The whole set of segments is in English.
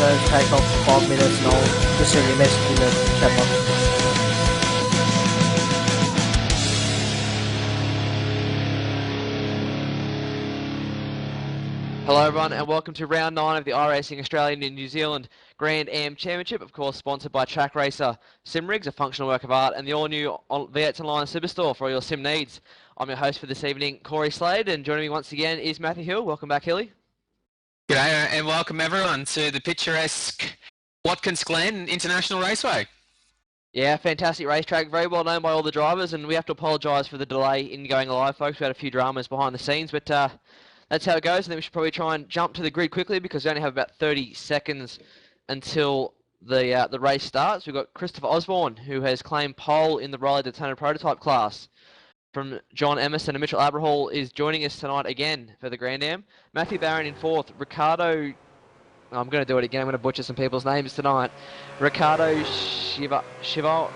First take off 5 minutes and I'll just send you a message in the chat box. Hello everyone and welcome to round 9 of the iRacing Australian and New Zealand Grand Am Championship, of course sponsored by Track Racer SimRigs, a functional work of art, and the all-new V8s Online Superstore for all your sim needs. I'm your host for this evening, Corey Slade, and joining me once again is Matthew Hill. Welcome back, Hilly. G'day and welcome everyone to the picturesque Watkins Glen International Raceway. Yeah, fantastic racetrack, very well known by all the drivers, and we have to apologise for the delay in going live, folks. We had a few dramas behind the scenes, but that's how it goes, and then we should probably try and jump to the grid quickly because we only have about 30 seconds until the race starts. We've got Christopher Osborne, who has claimed pole in the Riley Daytona prototype class. From John Emerson and Mitchell Aberhall is joining us tonight again for the Grand Am. Matthew Barron in fourth. Ricardo, I'm going to do it again. I'm going to butcher some people's names tonight. Ricardo Schiavon,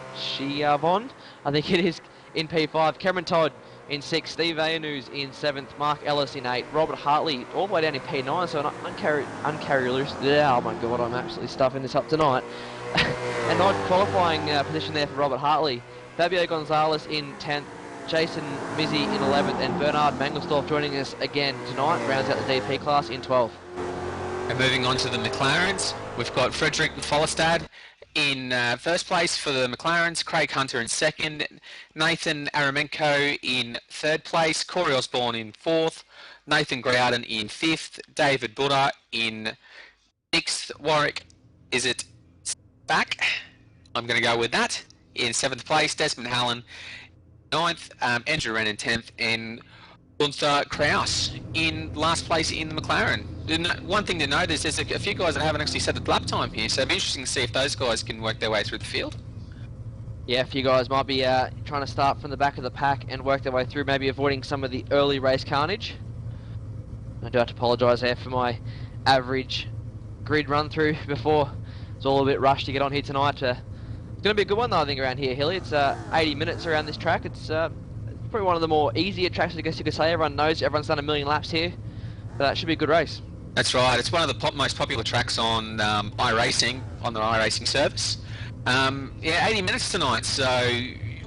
I think it is, in P5. Cameron Todd in 6th, Steve Vayanus in 7th, Mark Ellis in 8th, Robert Hartley all the way down in P9, so an oh my god, I'm absolutely stuffing this up tonight. A nice qualifying position there for Robert Hartley. Fabio Gonzalez in 10th, Jason Mizzi in 11th, and Bernard Mangelsdorf joining us again tonight, rounds out the DP class in 12th. And moving on to the McLarens, we've got Frederick Follestad in first place for the McLarens, Craig Hunter in second, Nathan Aramenko in third place, Corey Osborne in fourth, Nathan Grouden in fifth, David Buddha in sixth, Warwick, is it back? I'm going to go with that. In seventh place, Desmond Hallen ninth, Andrew Wren in 10th, and Gunther Kraus in last place in the McLaren. One thing to note is there's a few guys that haven't actually set the lap time here, so it'll be interesting to see if those guys can work their way through the field. Yeah, a few guys might be trying to start from the back of the pack and work their way through, maybe avoiding some of the early race carnage. I do have to apologise there for my average grid run through before. It's all a bit rushed to get on here tonight. It's going to be a good one though, I think, around here, Hilly. It's 80 minutes around this track. It's probably one of the more easier tracks, I guess you could say. Everyone knows, everyone's done a million laps here. But it should be a good race. That's right. It's one of the most popular tracks on iRacing, on the iRacing service. Yeah, 80 minutes tonight. So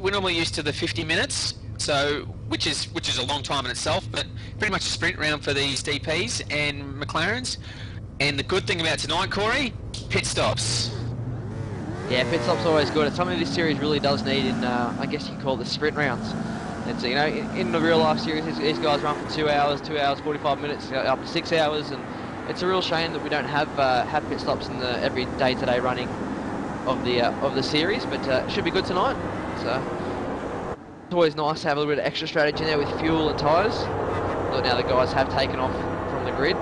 we're normally used to the 50 minutes, so which is a long time in itself, but pretty much a sprint round for these DPs and McLarens. And the good thing about tonight, Corey, pit stops. Yeah, pit stops always good. It's something this series really does need in, I guess you could call it the sprint rounds. It's, you know, in the real life series, these guys run for 2 hours, 45 minutes, up to 6 hours, and it's a real shame that we don't have pit stops in the every day-to-day running of the series. But it should be good tonight. So it's always nice to have a little bit of extra strategy there with fuel and tyres. But now the guys have taken off from the grid.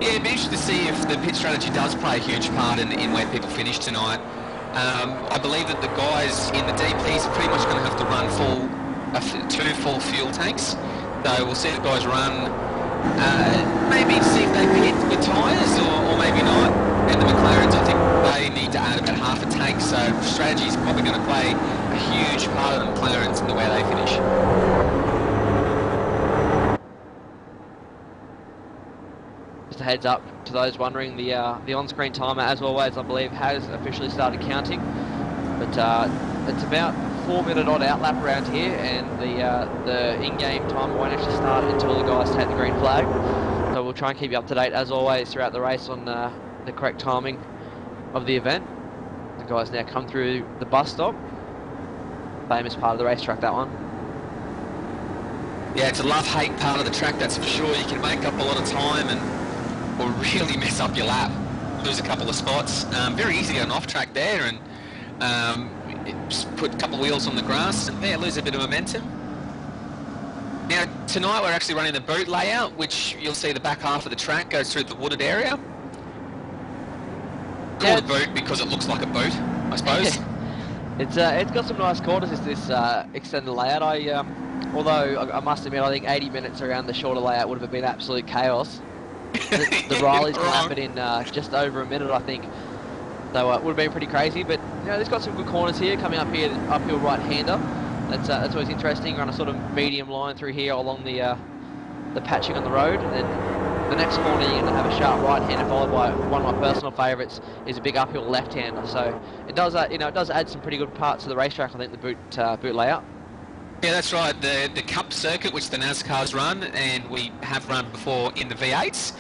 Yeah, it'd be interesting to see if the pit strategy does play a huge part in where people finish tonight. I believe that the guys in the DPs are pretty much going to have to run 2 full fuel tanks. So we'll see the guys run, maybe see if they pit with tyres or maybe not. And the McLarens, I think they need to add about half a tank, so strategy is probably going to play a huge part of the McLarens in the way they finish. Just a heads up to those wondering, the on-screen timer, as always, I believe, has officially started counting. But it's about 4-minute odd outlap around here, and the in-game timer won't actually start until the guys take the green flag. So we'll try and keep you up to date, as always, throughout the race on the correct timing of the event. The guys now come through the bus stop. Famous part of the racetrack, that one. Yeah, it's a love-hate part of the track, that's for sure. You can make up a lot of time or really mess up your lap, lose a couple of spots. Very easy to get an off-track there, and just put a couple of wheels on the grass and lose a bit of momentum. Now tonight we're actually running the boot layout, which you'll see the back half of the track goes through the wooded area. Call it boot because it looks like a boot, I suppose. It's got some nice corners, this extended layout. Although I must admit, I think 80 minutes around the shorter layout would have been absolute chaos. The Rileys can lap it in just over a minute, I think. So it would have been pretty crazy, but you know, it's got some good corners here, coming up here, uphill right-hander. That's always interesting. Run a sort of medium line through here along the patching on the road, and then the next corner you're going to have a sharp right-hander followed by one of my personal favourites is a big uphill left-hander. So it does, it does add some pretty good parts to the racetrack. I think the boot layout. Yeah, that's right. The Cup circuit, which the NASCAR's run, and we have run before in the V8s,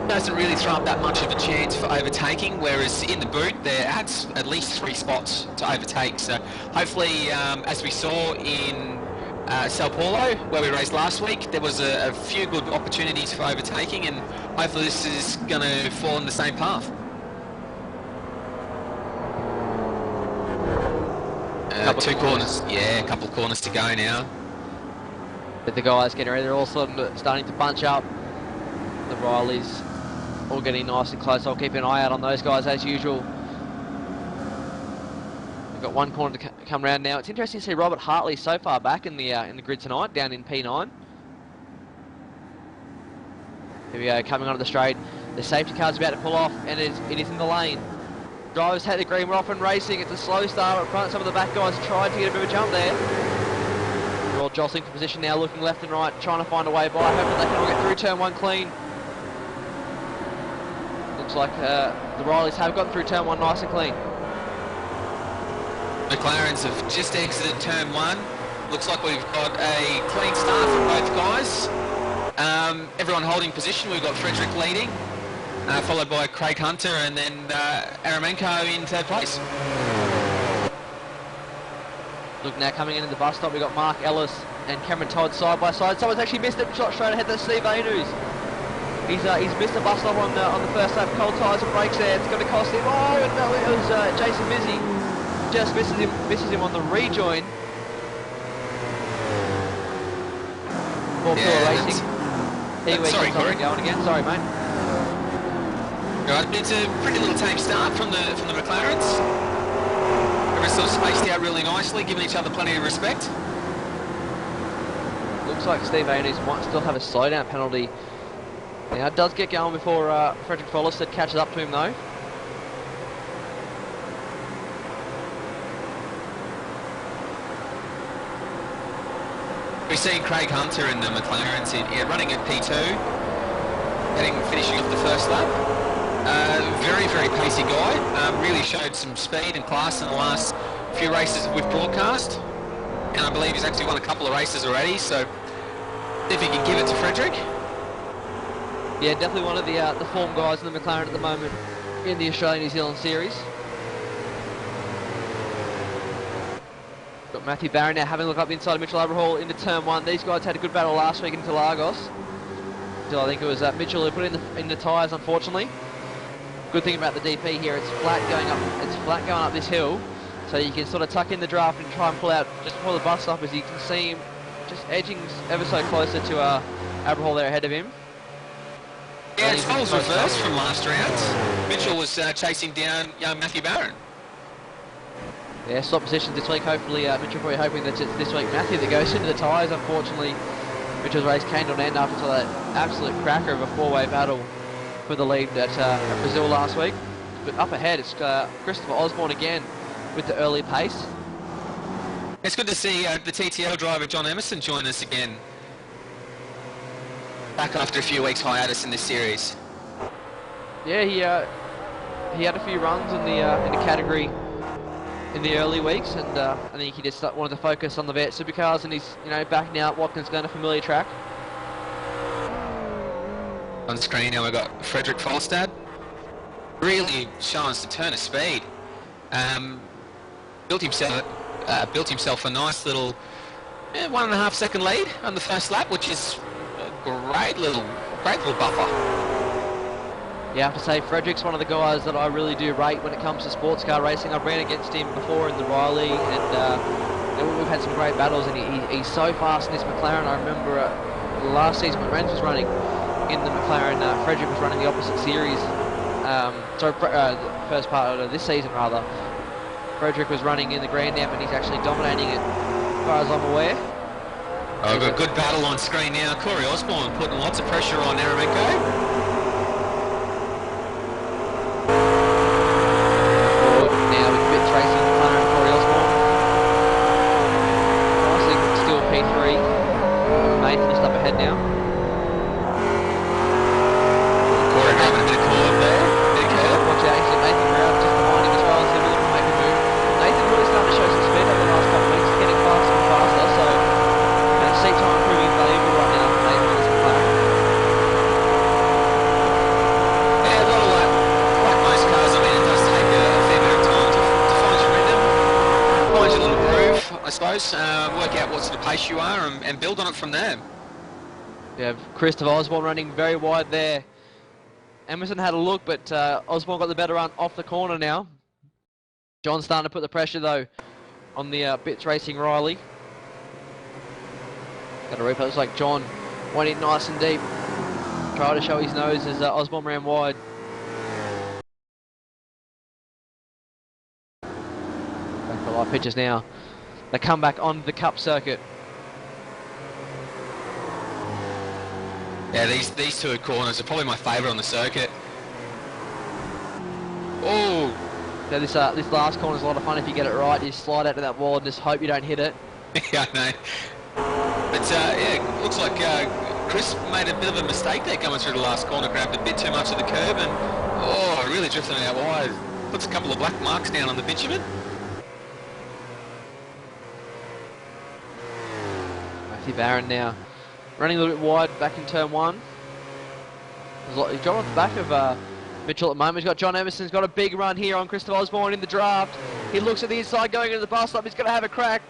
doesn't really throw up that much of a chance for overtaking, whereas in the boot there adds at least 3 spots to overtake. So hopefully, as we saw in Sao Paulo, where we raced last week, there was a few good opportunities for overtaking, and hopefully this is going to fall in the same path. Two corners. Yeah, a couple of corners to go now. But the guys getting ready, they're all sort of starting to bunch up. The Rileys all getting nice and close. I'll keep an eye out on those guys as usual. We've got one corner to come round now. It's interesting to see Robert Hartley so far back in the grid tonight, down in P9. Here we go, coming onto the straight. The safety car's about to pull off, and it is in the lane. Drivers take the green, we're off and racing. It's a slow start up front. Some of the back guys tried to get a bit of a jump there. They're all jostling for position now, looking left and right, trying to find a way by. Hoping they can all get through turn 1 clean. Looks like the Rileys have gotten through turn 1 nice and clean. McLarens have just exited turn 1. Looks like we've got a clean start from both guys. Everyone holding position. We've got Frederick leading, followed by Craig Hunter, and then Aramenko in 3rd place. Look now, coming into the bus stop, we've got Mark Ellis and Cameron Todd side by side. Someone's actually missed it, shot straight ahead. That's Steve Ainus. He's missed the bus stop on the first lap. Cold tyres and brakes there. It's going to cost him. Oh, no, it was Jason Mizzy. Just misses him on the rejoin. Racing. Sorry, Corey. Going again. Sorry, mate. Right, it's a pretty little tame start from the McLarens. Everyone's sort of spaced out really nicely, giving each other plenty of respect. Looks like Steve Ainus might still have a slowdown penalty. Now it does get going before Frederick Follestad catches up to him though. We've seen Craig Hunter in the McLarens running at P2, finishing off the first lap. Very, very pacey guy. Really showed some speed and class in the last few races we've broadcast. And I believe he's actually won a couple of races already, so if he can give it to Frederick. Yeah, definitely one of the form guys in the McLaren at the moment in the Australia-New Zealand series. Got Matthew Barron now having a look up the inside of Mitchell Aberhall into turn 1. These guys had a good battle last week in Interlagos. So I think it was Mitchell who put in the tyres, unfortunately. Good thing about the DP here, it's flat going up this hill, so you can sort of tuck in the draft and try and pull out just before the bus stop, as you can see him just edging ever so closer to Aberhall there ahead of him. Yeah, it's roles reversed from last round. Mitchell was chasing down young Matthew Barron. Yeah, swap positions this week. Hopefully, Mitchell probably hoping that it's this week Matthew that goes into the tyres. Unfortunately, Mitchell's race came to an end after that absolute cracker of a 4-way battle for the lead at Brazil last week. But up ahead, it's Christopher Osborne again with the early pace. It's good to see the TTL driver John Emerson join us again. Back after a few weeks hiatus in this series. Yeah, he had a few runs in the category in the early weeks, and I think he just wanted to focus on the vet supercars, and he's back now at Watkins Glen, a familiar track. On screen now we've got Frederick Follestad. Really showing us the turn of speed. Built himself a nice little 1.5 second lead on the first lap, which is a great little buffer. Yeah, I have to say, Frederick's one of the guys that I really do rate when it comes to sports car racing. I've ran against him before in the Riley, and we've had some great battles, and he's so fast in this McLaren. I remember last season when Renz was running in the McLaren, Frederick was running the opposite series. The first part of this season, rather. Frederick was running in the Grand Am, and he's actually dominating it, as far as I'm aware. Oh, we've got a good battle on screen now. Corey Osborne putting lots of pressure on Aramenko. now. Corey having a bit of curve there. Bit of curve. Watch out, he's got Nathan Brown just behind him as well, so we're looking to make a move. Nathan really starting to show some speed over the last couple of weeks, he's getting faster and faster, so seat time proving valuable right now for Nathan on this McLaren. Yeah, a lot of like most cars, I mean, it does take a fair bit of time to find your rhythm, find your little groove, I suppose, work out what sort of pace you are and build on it from there. Yeah, Christopher Osborne running very wide there. Emerson had a look, but Osborne got the better run off the corner now. John's starting to put the pressure though on the Bits Racing Riley. Got a replay, looks like John went in nice and deep. Try to show his nose as Osborne ran wide. Back for live pitches now. They come back on the Cup circuit. Yeah, these two corners are probably my favourite on the circuit. Oh! Now this last corner is a lot of fun if you get it right. You slide out to that wall and just hope you don't hit it. Yeah, I know. But yeah, looks like Chris made a bit of a mistake there coming through the last corner, grabbed a bit too much of the curb and really drifting out wide. Puts a couple of black marks down on the bitumen. Matthew Barron now running a little bit wide back in turn one. He's got off the back of Mitchell at the moment. He's got John Emerson's got a big run here on Christopher Osborne in the draft. He looks at the inside going into the bus stop. He's going to have a crack.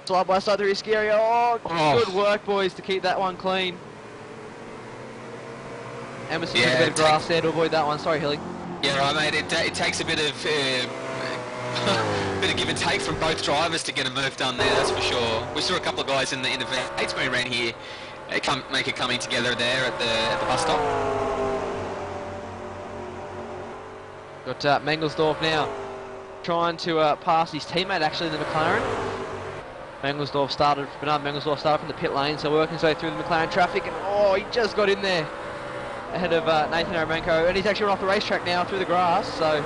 Slide by side through his scary. Oh, good work, boys, to keep that one clean. Emerson with a bit of grass there to avoid that one. Sorry, Hilly. Yeah, right, mate. It takes a bit of bit of give and take from both drivers to get a move done there. That's for sure. We saw a couple of guys in the Bates when we ran here make it coming together there at the bus stop. Got Mengelsdorf now trying to pass his teammate actually in the McLaren. Bernard Mengelsdorf started from the pit lane, so working his way through the McLaren traffic, and he just got in there ahead of Nathan Aromenko, and he's actually run off the racetrack now through the grass, so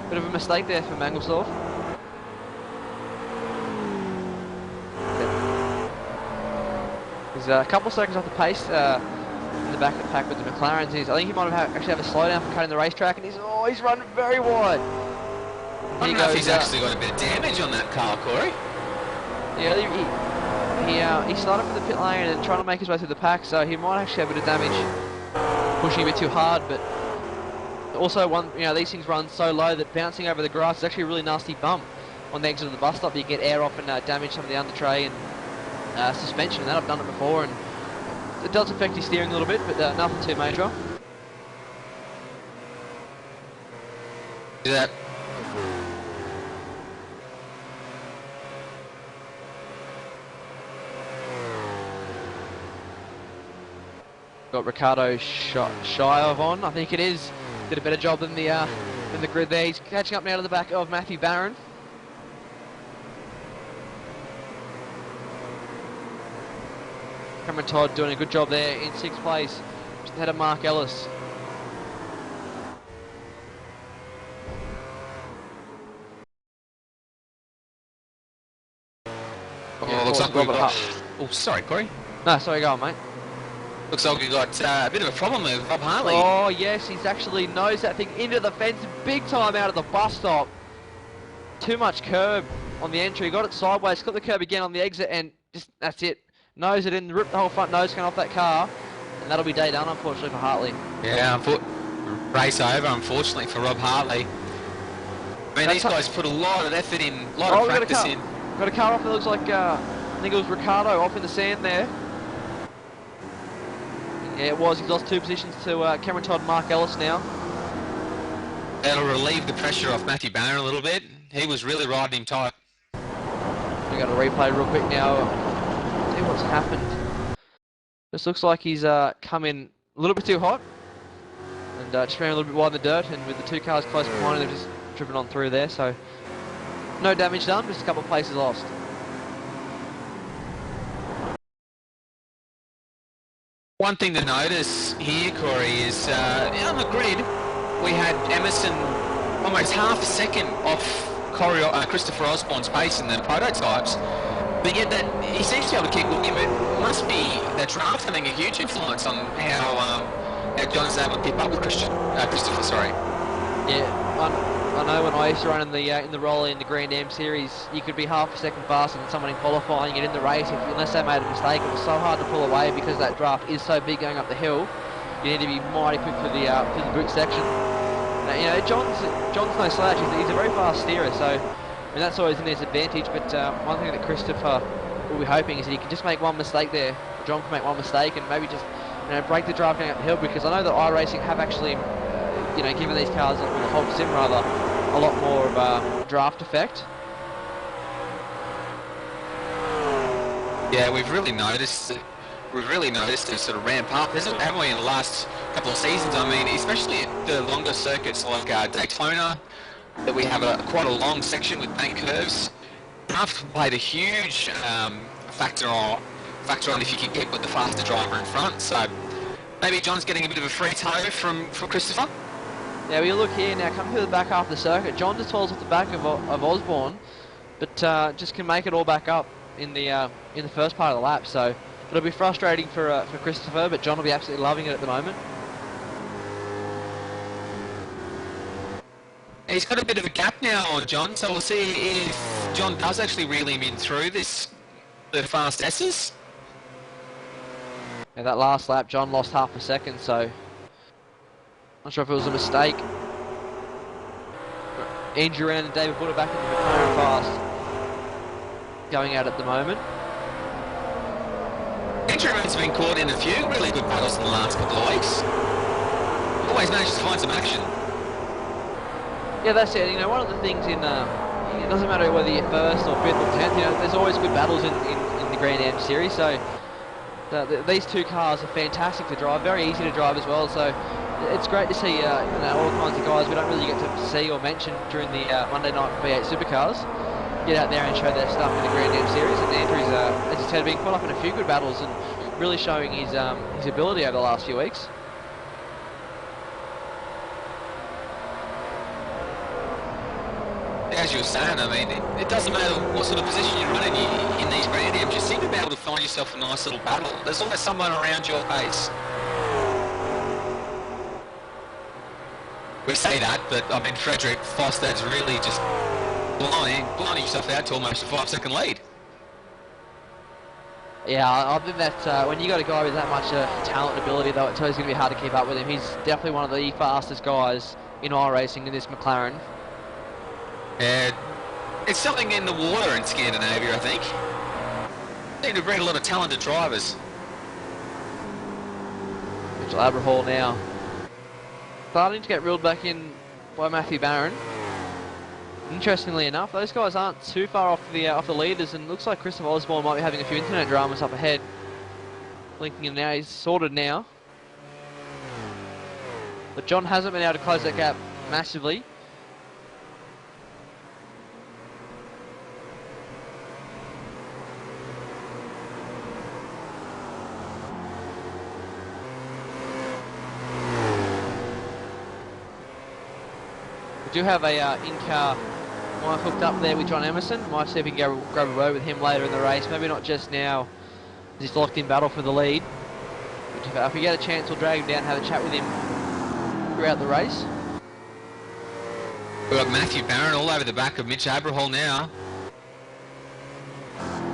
bit of a mistake there for Mengelsdorf. He's a couple of seconds off the pace in the back of the pack with the McLarens. I think he might have actually have a slowdown for cutting the racetrack, and he's run very wide. I don't know if he's actually got a bit of damage on that car, Corey. Yeah, he started from the pit lane and trying to make his way through the pack, so he might actually have a bit of damage, pushing a bit too hard. But also, these things run so low that bouncing over the grass is actually a really nasty bump on the exit of the bus stop. You get air off and damage some of the under tray and suspension. And that I've done it before, and it does affect your steering a little bit, but nothing too major. Do that. Got Ricardo Shire on, I think it is. Did a better job than the grid there. He's catching up now to the back of Matthew Barron. Cameron Todd doing a good job there in 6th place, just ahead of Mark Ellis. Looks like we've got... Oh, sorry, Corey. No, sorry, go on, mate. Looks like we've got a bit of a problem with Rob Hartley. Oh, yes, he's actually nosed that thing into the fence, big time out of the bus stop. Too much curb on the entry, got it sideways, clipped the curb again on the exit, and just, that's it. Nose it in, ripped the whole front nose cone off that car, and that'll be day done, unfortunately, for Hartley. Yeah, race over, unfortunately, for Rob Hartley. I mean, these guys put a lot of effort in, a lot of practice in. Got a car off that looks like, I think it was Ricardo off in the sand there. Yeah, it was. He's lost 2 positions to Cameron Todd and Mark Ellis now. That'll relieve the pressure off Matthew Barron a little bit. He was really riding him tight. We got a replay real quick now. See what's happened. This looks like he's come in a little bit too hot and just ran a little bit wide in the dirt, and with the 2 cars close behind him, they've just driven on through there, so no damage done, just a couple of places lost. One thing to notice here, Corey, is on the grid we had Emerson almost half a second off Christopher Osborne's pace in the prototypes. But yet, he seems to be able to keep looking. It must be that draft having a huge influence on how John's able to keep up with Christopher. Sorry. Yeah, I know when I used to run in the role in the Grand Am series, you could be half a second faster than someone in qualifying and in the race. Unless they made a mistake, it was so hard to pull away because that draft is so big going up the hill. You need to be mighty quick for the boot section. Now, you know, John's no slouch. He's a very fast steerer, so I mean, that's always in his advantage. But one thing that Christopher will be hoping is that he can just make one mistake there. John can make one mistake and maybe just break the draft going up the hill, because I know that iRacing have actually given these cars, or the Hulk Sim rather, a lot more of a draft effect. Yeah, we've really noticed it sort of ramp up, haven't we, in the last couple of seasons? I mean, especially at the longer circuits like Daytona, that we have quite a long section with bank curves. Draft played a huge factor on if you can get with the faster driver in front. So maybe John's getting a bit of a free toe from Christopher. Yeah, we look here now, coming to the back half of the circuit. John just falls off the back of Osborne, but just can make it all back up in the first part of the lap. So it'll be frustrating for Christopher, but John will be absolutely loving it at the moment. He's got a bit of a gap now on John, so we'll see if John does actually reel him in through the fast S's. Yeah, that last lap, John lost half a second, so not sure if it was a mistake. Andrew Rand and David Butter back into McLaren fast, going out at the moment. Andrew Rand's been caught in a few really good battles in the last couple of weeks. Always manages to find some action. Yeah, that's it. One of the things it doesn't matter whether you're first or fifth or 10th. There's always good battles in the Grand Am series. So these two cars are fantastic to drive, very easy to drive as well. So it's great to see all kinds of guys we don't really get to see or mention during the Monday night V8 Supercars get out there and show their stuff in the Grand Am series. And Andrew's, as you said, been caught up in a few good battles and really showing his ability over the last few weeks. As you were saying, I mean, it doesn't matter what sort of position you're running in these Grand Ams, you seem to be able to find yourself a nice little battle. There's always someone around your pace. We say that, but I mean, Frederick Foster's really just blinding yourself out to almost a 5-second lead. Yeah, I think that when you got a guy with that much talent and ability, though, it's always going to be hard to keep up with him. He's definitely one of the fastest guys in iRacing in this McLaren. It's something in the water in Scandinavia, I think. They seem to breed a lot of talented drivers. Mitchell Aberhall now starting to get reeled back in by Matthew Barron. Interestingly enough, those guys aren't too far off the leaders, and looks like Christopher Osborne might be having a few internet dramas up ahead. Blinking him now, he's sorted now. But John hasn't been able to close that gap massively. We do have a in-car mic hooked up there with John Emerson. Might see if we can go grab a row with him later in the race. Maybe not just now, as he's locked in battle for the lead. But if we get a chance, we'll drag him down and have a chat with him throughout the race. We've got Matthew Barron all over the back of Mitch Aberhall now.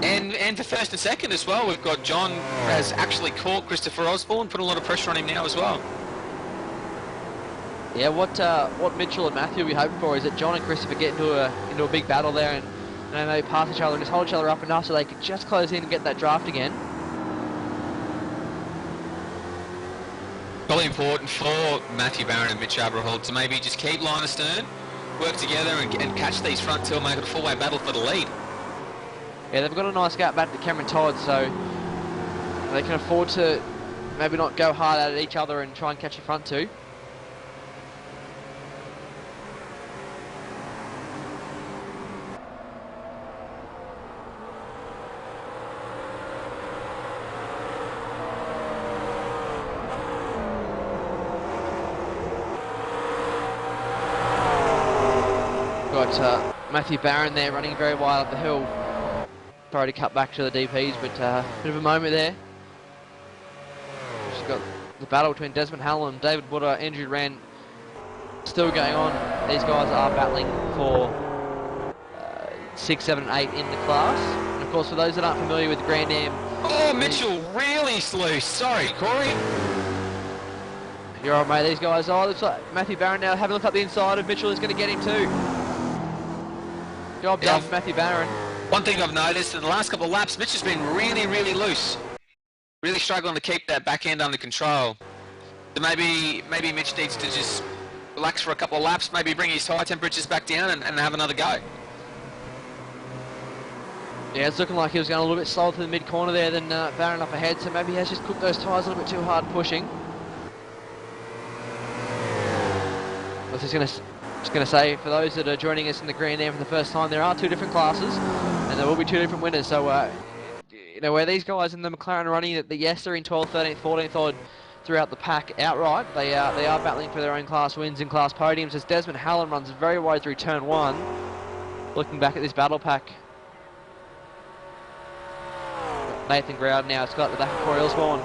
And for first and second as well, we've got John has actually caught Christopher Osborne, put a lot of pressure on him now as well. Yeah, what Mitchell and Matthew will be hoping for is that John and Christopher get into a big battle there, and maybe pass each other and just hold each other up enough so they can just close in and get that draft again. Probably important for Matthew Barron and Mitch Aberhall to maybe just keep line astern, work together and catch these front two and make it a four-way battle for the lead. Yeah, they've got a nice gap back to Cameron Todd, so they can afford to maybe not go hard at each other and try and catch the front two. Got Matthew Barron there running very wide up the hill. throw to cut back to the DPs, but bit of a moment there. Just got the battle between Desmond Hallam, David Butter, Andrew Wren still going on. These guys are battling for 6, 7 and 8 in the class. And of course, for those that aren't familiar with Grand Am... Oh, Mitchell really loose. Sorry, Corey. You're all right, mate. These guys... Oh, looks like Matthew Barron now having a look up the inside of Mitchell is going to get him too. Job done for Matthew Barron. One thing I've noticed in the last couple of laps, Mitch has been really loose. Really struggling to keep that back end under control. So maybe Mitch needs to just relax for a couple of laps, maybe bring his tyre temperatures back down and have another go. Yeah, it's looking like he was going a little bit slower to the mid-corner there than Barron up ahead, so maybe he has just cooked those tyres a little bit too hard pushing. I was just going to say, for those that are joining us in the Grand Am for the first time, there are 2 different classes, and there will be 2 different winners, so you know, where these guys in the McLaren are running, yes, they're in 12th, 13th, 14th odd throughout the pack outright. They are battling for their own class wins and class podiums as Desmond Hallam runs very wide through turn 1. Looking back at this battle pack. Nathan Groud now, it's got the back of Corey Osborne.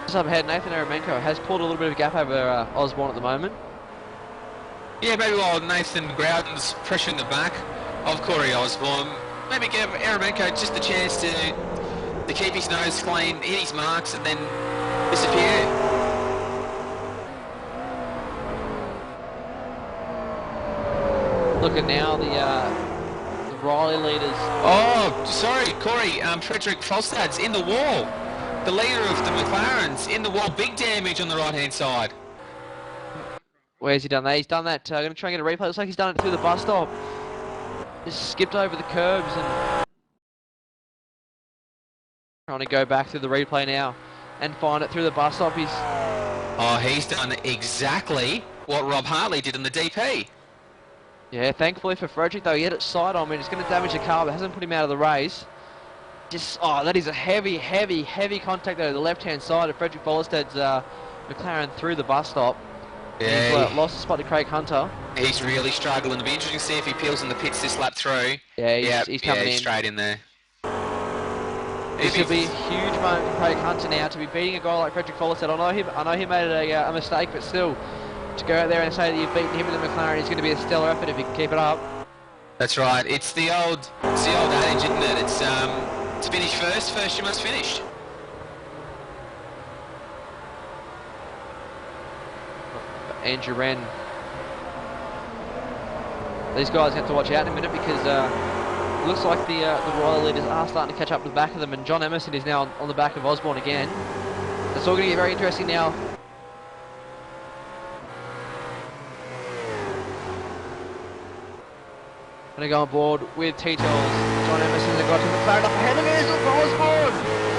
Just up ahead, Nathan Eremenko has pulled a little bit of a gap over Osborne at the moment. Yeah, maybe while Nathan Groudon's pressuring the back of Corey Osborne, maybe give Eremenko just a chance to keep his nose clean, hit his marks, and then disappear. Look at now the Riley leaders. Oh, sorry, Corey. Frederick Falstad's in the wall. The leader of the McLarens in the wall. Big damage on the right-hand side. Where's he done that? He's done that. Going to try and get a replay. Looks like he's done it through the bus stop. Just skipped over the curbs and trying to go back through the replay now and find it through the bus stop. He's done exactly what Rob Hartley did in the DP. Yeah, thankfully for Frederick though, he had it side on, and it's going to damage the car, but hasn't put him out of the race. Just, that is a heavy contact there, the left-hand side of Frederick Folstad's McLaren through the bus stop. Yeah. He's lost the spot to Craig Hunter. He's really struggling. It'll be interesting to see if he peels in the pits this lap through. Yeah, he's coming in. Straight in there. This could be a huge moment for Craig Hunter now to be beating a guy like Frederick Folstad. I know he made a mistake, but still, to go out there and say that you've beaten him in the McLaren is going to be a stellar effort if he can keep it up. That's right. It's the old adage, isn't it? It's to finish first you must finish. Andrew Wren. These guys have to watch out in a minute because it looks like the Royal leaders are starting to catch up to the back of them, and John Emerson is now on the back of Osborne again. It's all going to get very interesting now. Going to go on board with T-Tolls. John Emerson has got to McLaren up ahead. Look at this for Osborne.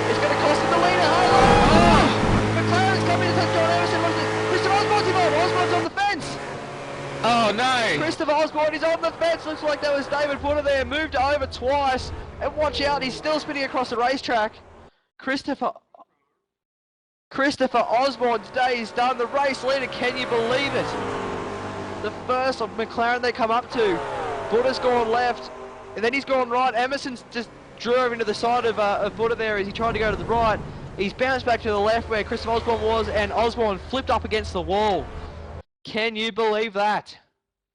It's going to cost him the leader. McLaren's coming to touch John Emerson. What is it? Christopher Osborne's involved. Osborne's on the fence. Oh no! Christopher Osborne is on the fence. Looks like that was David Butter there. Moved over twice. And watch out, he's still spinning across the racetrack. Christopher Osborne's day is done. The race leader, can you believe it? The first of McLaren they come up to. Butter's gone left, and then he's gone right. Emerson's just drew over into the side of Butter there as he tried to go to the right. He's bounced back to the left where Christopher Osborne was, and Osborne flipped up against the wall. Can you believe that?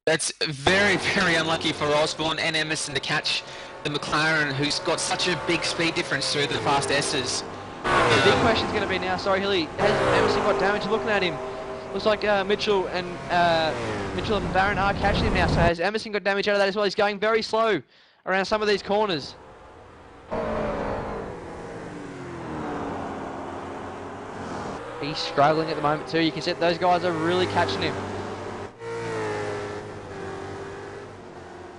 That's very unlucky for Osborne and Emerson to catch the McLaren, who's got such a big speed difference through the fast S's. The big question's going to be now, sorry Hilly, has Emerson got damage? Looking at him, looks like Mitchell and Barron are catching him now, so has Emerson got damage out of that as well? He's going very slow around some of these corners. He's struggling at the moment too. You can see those guys are really catching him.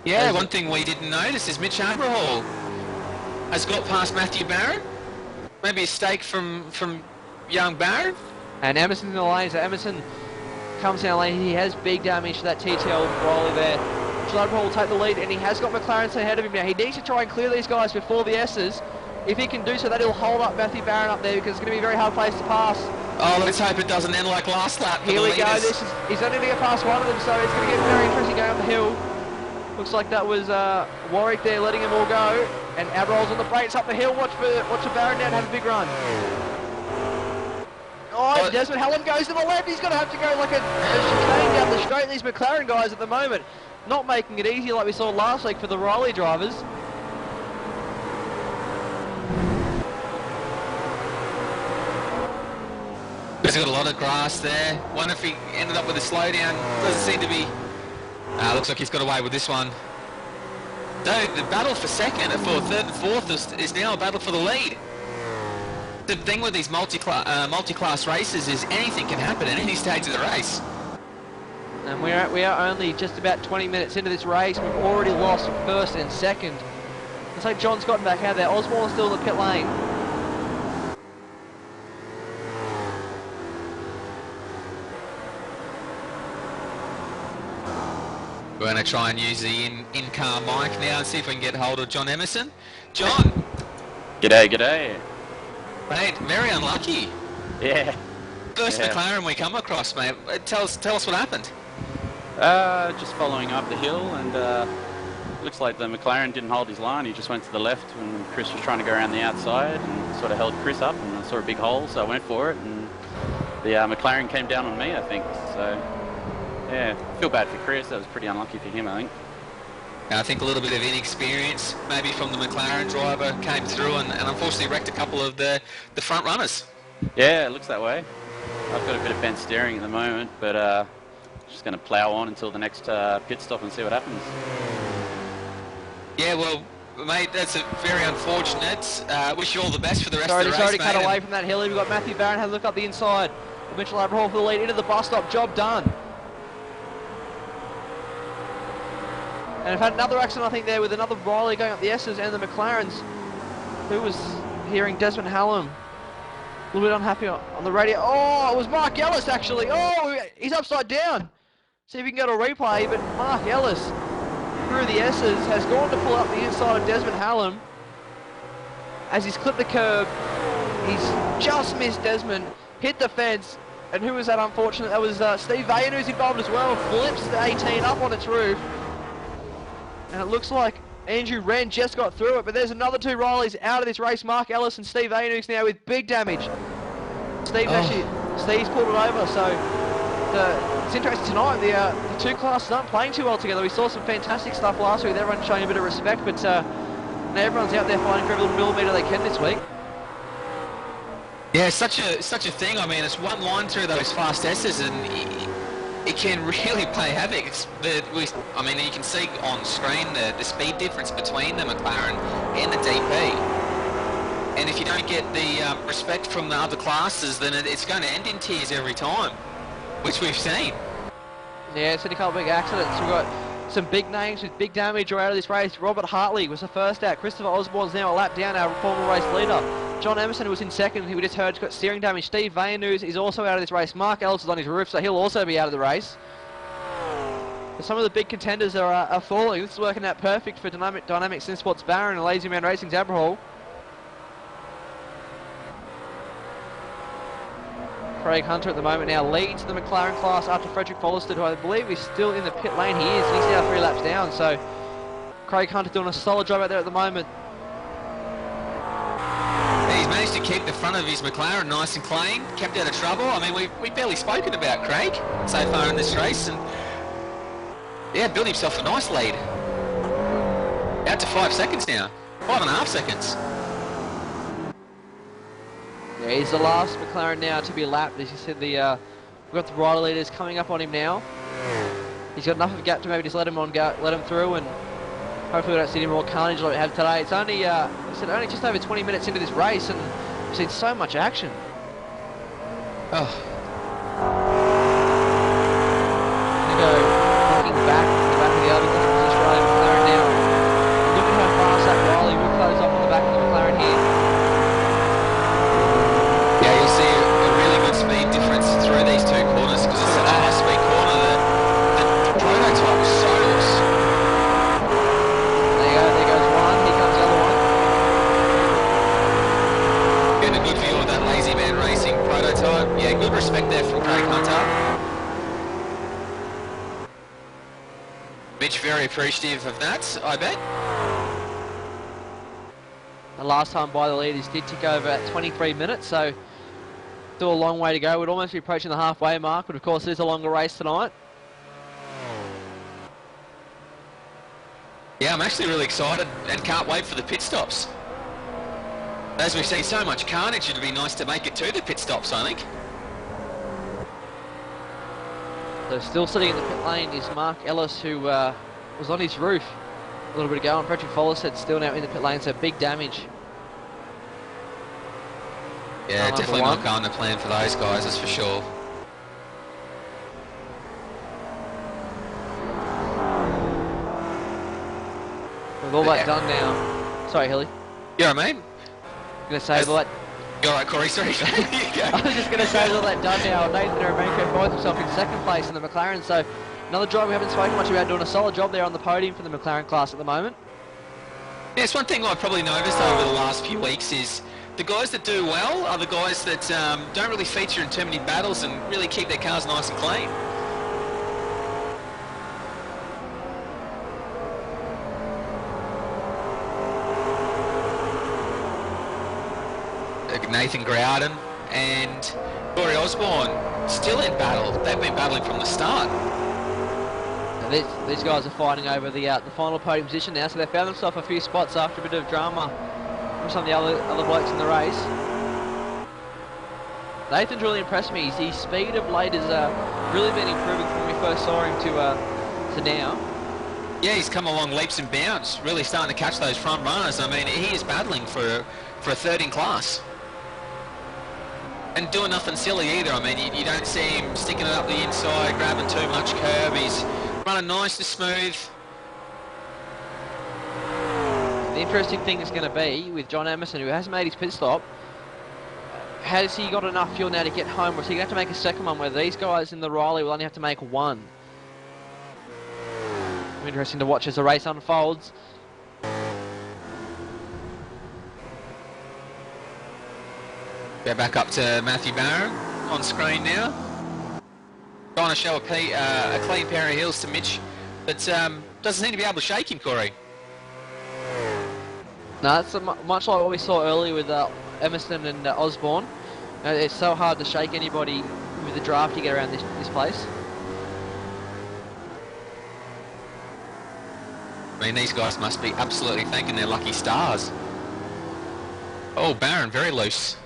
Yeah, one thing we didn't notice is Mitch Abrahall has got past Matthew Barron. Maybe a stake from young Barron. And Emerson's in the lane, so Emerson comes down the lane. He has big damage to that TTL Riley there. Mitch Abrahall will take the lead, and he has got McLaren ahead of him now. He needs to try and clear these guys before the S's. If he can do so, that he'll hold up Matthew Barron up there because it's going to be a very hard place to pass. Oh, let's hope it doesn't end like last lap. Here we go. He's only going to get past one of them, so it's going to get very interesting going up the hill. Looks like that was Warwick there letting him all go. And Abrol's on the brakes up the hill. Watch for Barron now to have a big run. Oh, Desmond Hallam goes to the left. He's going to have to go like a chicane down the straight. These McLaren guys at the moment not making it easy like we saw last week for the Riley drivers. He's got a lot of grass there. Wonder if he ended up with a slowdown. Doesn't seem to be. Looks like he's got away with this one. Though the battle for second, for third and fourth is now a battle for the lead. The thing with these multi-class races is anything can happen at any stage of the race. And we are only just about 20 minutes into this race. We've already lost first and second. Looks like John's gotten back out there. Osborne's still in the pit lane. We're going to try and use the in-car mic now and see if we can get hold of John Emerson. John! G'day, g'day. Mate, very unlucky. Yeah. First McLaren we come across, mate. Tell us what happened. Just following up the hill, and looks like the McLaren didn't hold his line. He just went to the left when Chris was trying to go around the outside and sort of held Chris up, and I saw a big hole, so I went for it, and the McLaren came down on me, I think. So, yeah, feel bad for Chris. That was pretty unlucky for him, I think. I think a little bit of inexperience, maybe from the McLaren driver, came through and unfortunately wrecked a couple of the front runners. Yeah, it looks that way. I've got a bit of bent steering at the moment, but just going to plough on until the next pit stop and see what happens. Yeah, well, mate, that's very unfortunate. Wish you all the best for the rest of the race, He's already mate, cut away from that hill. We've got Matthew Barron had a look up the inside. Mitchell Abrahall for the lead into the bus stop. Job done. And we've had another accident, I think, there with another Riley going up the S's and the McLarens. Who was hearing Desmond Hallam? A little bit unhappy on the radio. Oh, it was Mark Ellis, actually. Oh, he's upside down. See if we can go to a replay, but Mark Ellis, through the S's, has gone to pull up the inside of Desmond Hallam. As he's clipped the curb, he's just missed Desmond, hit the fence, and who was that unfortunate? That was Steve Vayan, who's involved as well. Flips the 18 up on its roof. And it looks like Andrew Wren just got through it, but there's another two Rileys out of this race. Mark Ellis and Steve Anuks now with big damage. Steve's pulled it over, so it's interesting tonight. The two classes aren't playing too well together. We saw some fantastic stuff last week. Everyone's showing a bit of respect, but now everyone's out there fighting for every little millimetre they can this week. Yeah, such a thing. I mean, it's one line through those fast S's, and it can really play havoc. I mean, you can see on screen the speed difference between the McLaren and the DP. And if you don't get the respect from the other classes, then it's going to end in tears every time, which we've seen. Yeah, it's been a couple of big accidents. We've got some big names with big damage out of this race. Robert Hartley was the first out. Christopher Osborne's now a lap down, our former race leader. John Emerson was in second, who we just heard got steering damage. Steve Vayanus is also out of this race. Mark Ellis is on his roof, so he'll also be out of the race. But some of the big contenders are falling. This is working out perfect for Dynamic Sim Sports Barron and Lazy Man Racing's Abrahall. Craig Hunter at the moment now leads the McLaren class after Frederick Follested, who I believe is still in the pit lane. He is, and he's now 3 laps down, so Craig Hunter doing a solid job out there at the moment. He's managed to keep the front of his McLaren nice and clean, kept out of trouble. I mean, we've barely spoken about Craig so far in this race, and yeah, built himself a nice lead. Out to 5 seconds now, 5.5 seconds. Yeah, he's the last McLaren now to be lapped. As you said, we've got the rider leaders coming up on him now. He's got enough of a gap to maybe just let him through, and hopefully we don't see any more carnage like we have today. It's only, only just over 20 minutes into this race, and we've seen so much action. Oh. There we go, looking back in the back of the other Australian McLaren now. Look at how fast that Riley will close up on the back of the McLaren here. Yeah, you'll see a really good speed difference through these two corners because it's such a high-speed corner that the prototype was so loose. There goes one, here comes the other one. Getting a good view of that Lazy Man Racing prototype. Yeah, good respect there from Craig Hunter. Mitch very appreciative of that, I bet. And last time by the leaders did tick over at 23 minutes, so still a long way to go. We'd almost be approaching the halfway mark, but of course it is a longer race tonight. Yeah, I'm actually really excited and can't wait for the pit stops. As we've seen so much carnage, it'd be nice to make it to the pit stops, I think. So still sitting in the pit lane is Mark Ellis, who was on his roof a little bit ago, and Frederick Follishead still now in the pit lane, so big damage. Yeah, Car definitely number not going to plan for those guys, that's for sure. With all that done now, sorry Hilly, You know what I mean? I'm going to say with all that, You're right, Corey, sorry. I was just going to say with all that done now, Nathan Aramenko finds himself in second place in the McLaren, so another driver we haven't spoken much about, doing a solid job there on the podium for the McLaren class at the moment. Yeah, it's one thing I've probably noticed over the last few weeks is the guys that do well are the guys that don't really feature in too many battles and really keep their cars nice and clean. Nathan Grouden and Corey Osborne still in battle. They've been battling from the start. Now these guys are fighting over the final podium position now, so they found themselves a few spots after a bit of drama from some of the other blokes in the race. Nathan's really impressed me. His speed of late has really been improving from when we first saw him to now. Yeah, he's come along leaps and bounds, really starting to catch those front runners. I mean, he is battling for a third in class. And doing nothing silly either. I mean, you don't see him sticking it up the inside, grabbing too much curb. He's running nice and smooth. The interesting thing is going to be with John Emerson, who has made his pit stop. Has he got enough fuel now to get home, or is he going to have to make a second one where these guys in the Riley will only have to make one? Interesting to watch as the race unfolds. Go back up to Matthew Barron on screen now. Trying to show a clean pair of heels to Mitch, but doesn't seem to be able to shake him, Corey. No, it's much like what we saw earlier with Emerson and Osborne. It's so hard to shake anybody with the draft you get around this place. I mean, these guys must be absolutely thanking their lucky stars. Oh, Barron, very loose.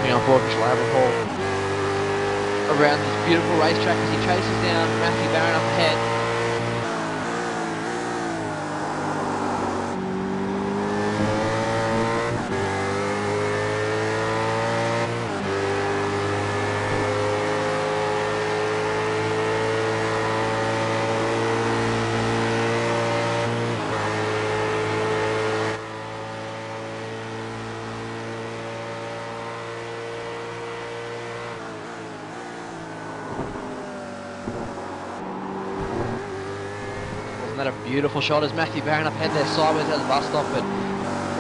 Unfortunately, we'll have a haul around this beautiful racetrack as he chases down Matthew Barron up ahead. That a beautiful shot as Matthew Barron up ahead there sideways at the bus stop, but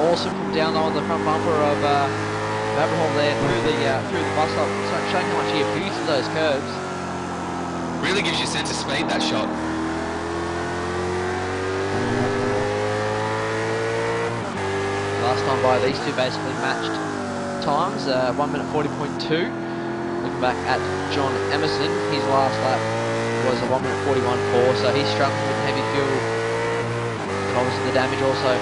awesome from down low on the front bumper of Abraham there through the bus stop, showing how much he abuses those curves. Really gives you a sense of speed, that shot. Last time by, these two basically matched times, 1 minute 40.2. Looking back at John Emerson, his last lap was a 1 minute 41.4, so he's struggling with heavy fuel and obviously the damage also.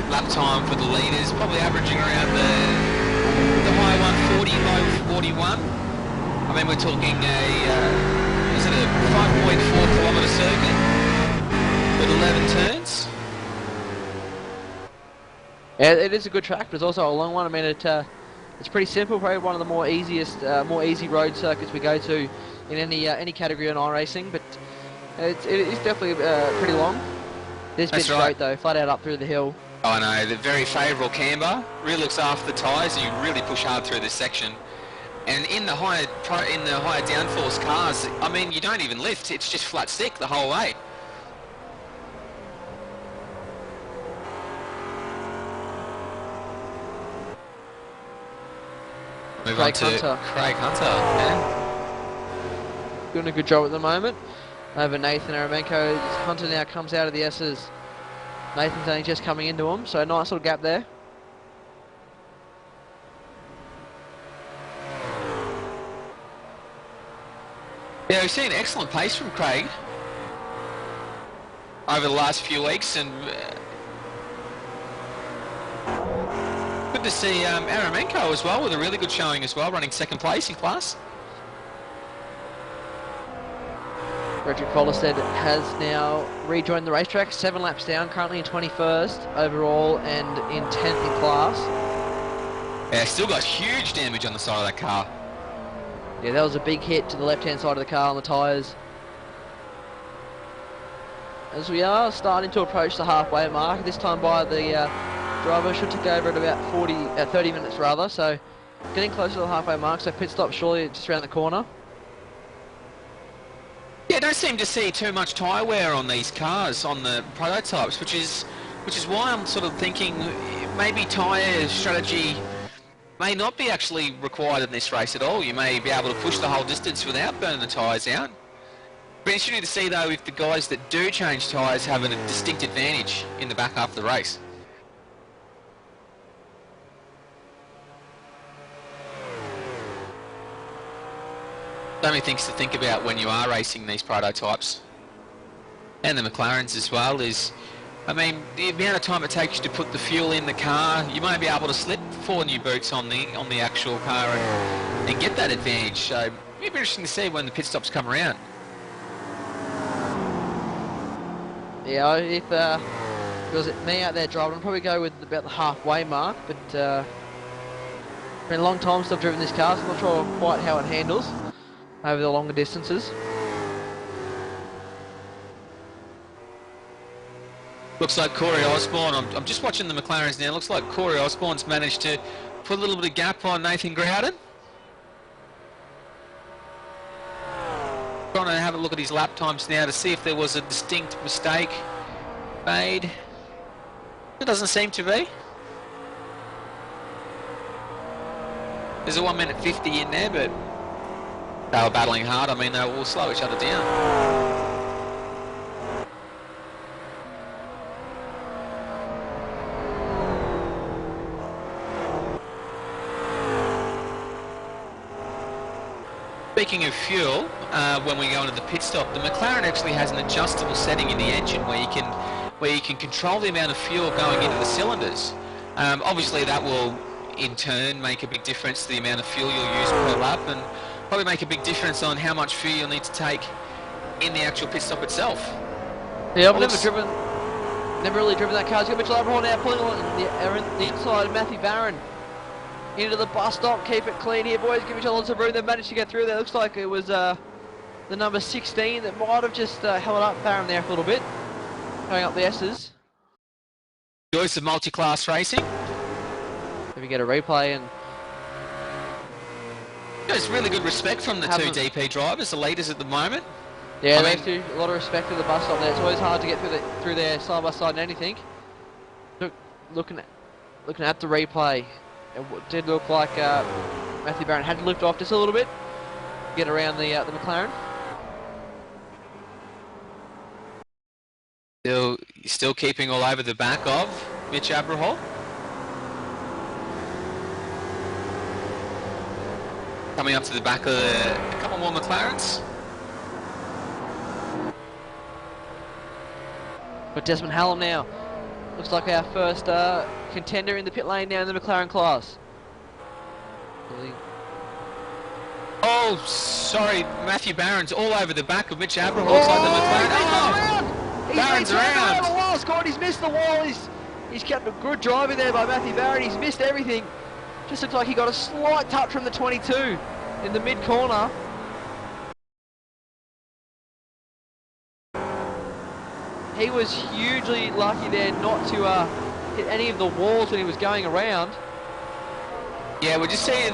Lap time for the leaders, probably averaging around the high 140, low 41. I mean, we're talking is it a 5.4 kilometre circuit with 11 turns? Yeah, it is a good track, but it's also a long one. I mean, it's pretty simple. Probably one of the more easy road circuits we go to in any category in iRacing. But it is definitely pretty long. This bit's That's right. great though, flat out up through the hill. Oh, I know, the very favourable camber, really looks after the tyres, and you really push hard through this section. And in the higher downforce cars, I mean, you don't even lift, it's just flat stick the whole way. Move on Craig to Hunter. Craig Hunter, yeah. Doing a good job at the moment. Over Nathan Aramenko. Hunter now comes out of the S's. Nathan's only just coming into him, so a nice little gap there. Yeah, we've seen excellent pace from Craig over the last few weeks, and good to see Aramenko as well with a really good showing as well, running second place in class. Frederick Follerstedt has now rejoined the racetrack, 7 laps down, currently in 21st overall and in 10th in class. Yeah, still got huge damage on the side of that car. Yeah, that was a big hit to the left-hand side of the car on the tyres. As we are starting to approach the halfway mark, this time by the driver should take over at about 30 minutes rather, so getting closer to the halfway mark, so pit stop surely just around the corner. Yeah, don't seem to see too much tyre wear on these cars, on the prototypes, which is why I'm sort of thinking maybe tyre strategy may not be actually required in this race at all. You may be able to push the whole distance without burning the tyres out. But it's interesting to see though if the guys that do change tyres have a distinct advantage in the back half of the race. So many things to think about when you are racing these prototypes. And the McLarens as well is, I mean, the amount of time it takes you to put the fuel in the car, you might be able to slip 4 new boots on the actual car and get that advantage. So it'll be interesting to see when the pit stops come around. Yeah, if it was me out there driving, I'd probably go with about the halfway mark, but it's been a long time since I've driven this car, so I'm not sure quite how it handles over the longer distances. Looks like Corey Osborne, I'm just watching the McLarens now, looks like Corey Osborne's managed to put a little bit of gap on Nathan Groudon. Trying to have a look at his lap times now to see if there was a distinct mistake made. It doesn't seem to be. There's a 1 minute 50 in there, but they were battling hard. I mean, they will slow each other down. Speaking of fuel, when we go into the pit stop, the McLaren actually has an adjustable setting in the engine where you can control the amount of fuel going into the cylinders. Obviously, that will in turn make a big difference to the amount of fuel you'll use per lap, and probably make a big difference on how much fuel you'll need to take in the actual pit stop itself. Yeah, I've never really driven that car. It's got Mitchell Abraham now pulling on the inside of Matthew Barron. Into the bus stop, keep it clean here, boys. Give each other lots of room. They've managed to get through there. Looks like it was the number 16 that might have just held up Barron there for a little bit. Going up the S's. Joys of multi-class racing. If we get a replay and... There's really good respect from the two DP drivers, the leaders at the moment. Yeah, those two, a lot of respect to the bus stop there. It's always hard to get through there side by side and anything. Looking at the replay. It did look like Matthew Barron had to lift off just a little bit, get around the McLaren. Still keeping all over the back of Mitch Abraham. Coming up to the back of a couple more McLarens. But Desmond Hallam now. Looks like our first contender in the pit lane now in the McLaren class. Oh, sorry, Matthew Barron's all over the back of Mitch Abraham. Looks like the McLaren. Barron's around. The wall, Scott. He's missed the wall. He's kept a good driving there by Matthew Barron. He's missed everything. Just looks like he got a slight touch from the 22 in the mid corner. he was hugely lucky there not to hit any of the walls when he was going around. Yeah, we're just seeing in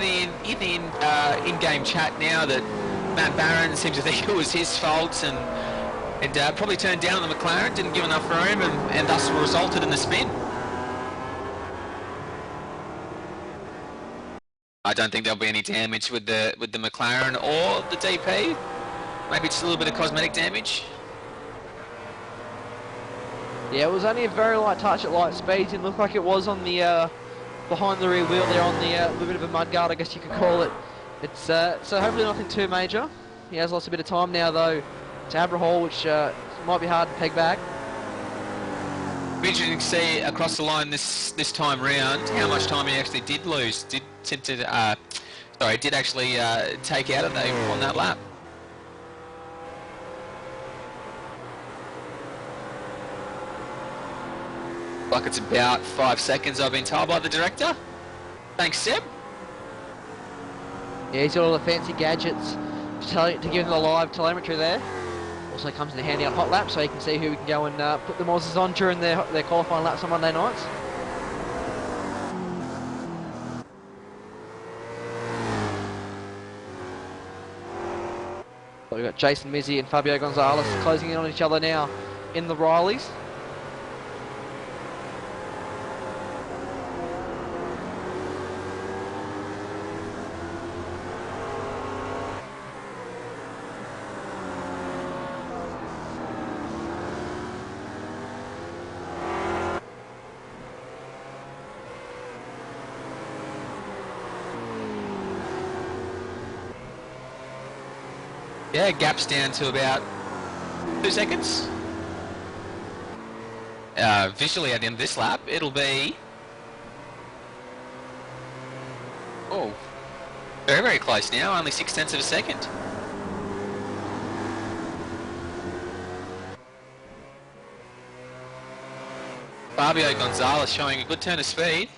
the in-game chat now that Matt Barron seems to think it was his fault and probably turned down on the McLaren, didn't give enough room, and thus resulted in the spin. I don't think there'll be any damage with the McLaren or the DP. Maybe just a little bit of cosmetic damage. Yeah, it was only a very light touch at light speeds. It looked like it was on the behind the rear wheel there on the little bit of a mudguard, I guess you could call it. It's so hopefully nothing too major. He has lost a bit of time now though to Abrahall, which might be hard to peg back. Be interesting to see across the line this time round how much time he actually did lose. Did actually take out of there on that lap. Like it's about 5 seconds, I've been told by the director. Thanks, Seb. Yeah, he's got all the fancy gadgets to give him the live telemetry there. Also comes in handy on hot laps, so you can see who we can go and put the Mozzies on during their qualifying laps on Monday nights. So we've got Jason Mizzi and Fabio Gonzalez closing in on each other now in the Rileys. Yeah, gap's down to about 2 seconds. Visually at the end of this lap, it'll be... Oh, very, very close now, only 0.6 of a second. Fabio Gonzalez showing a good turn of speed.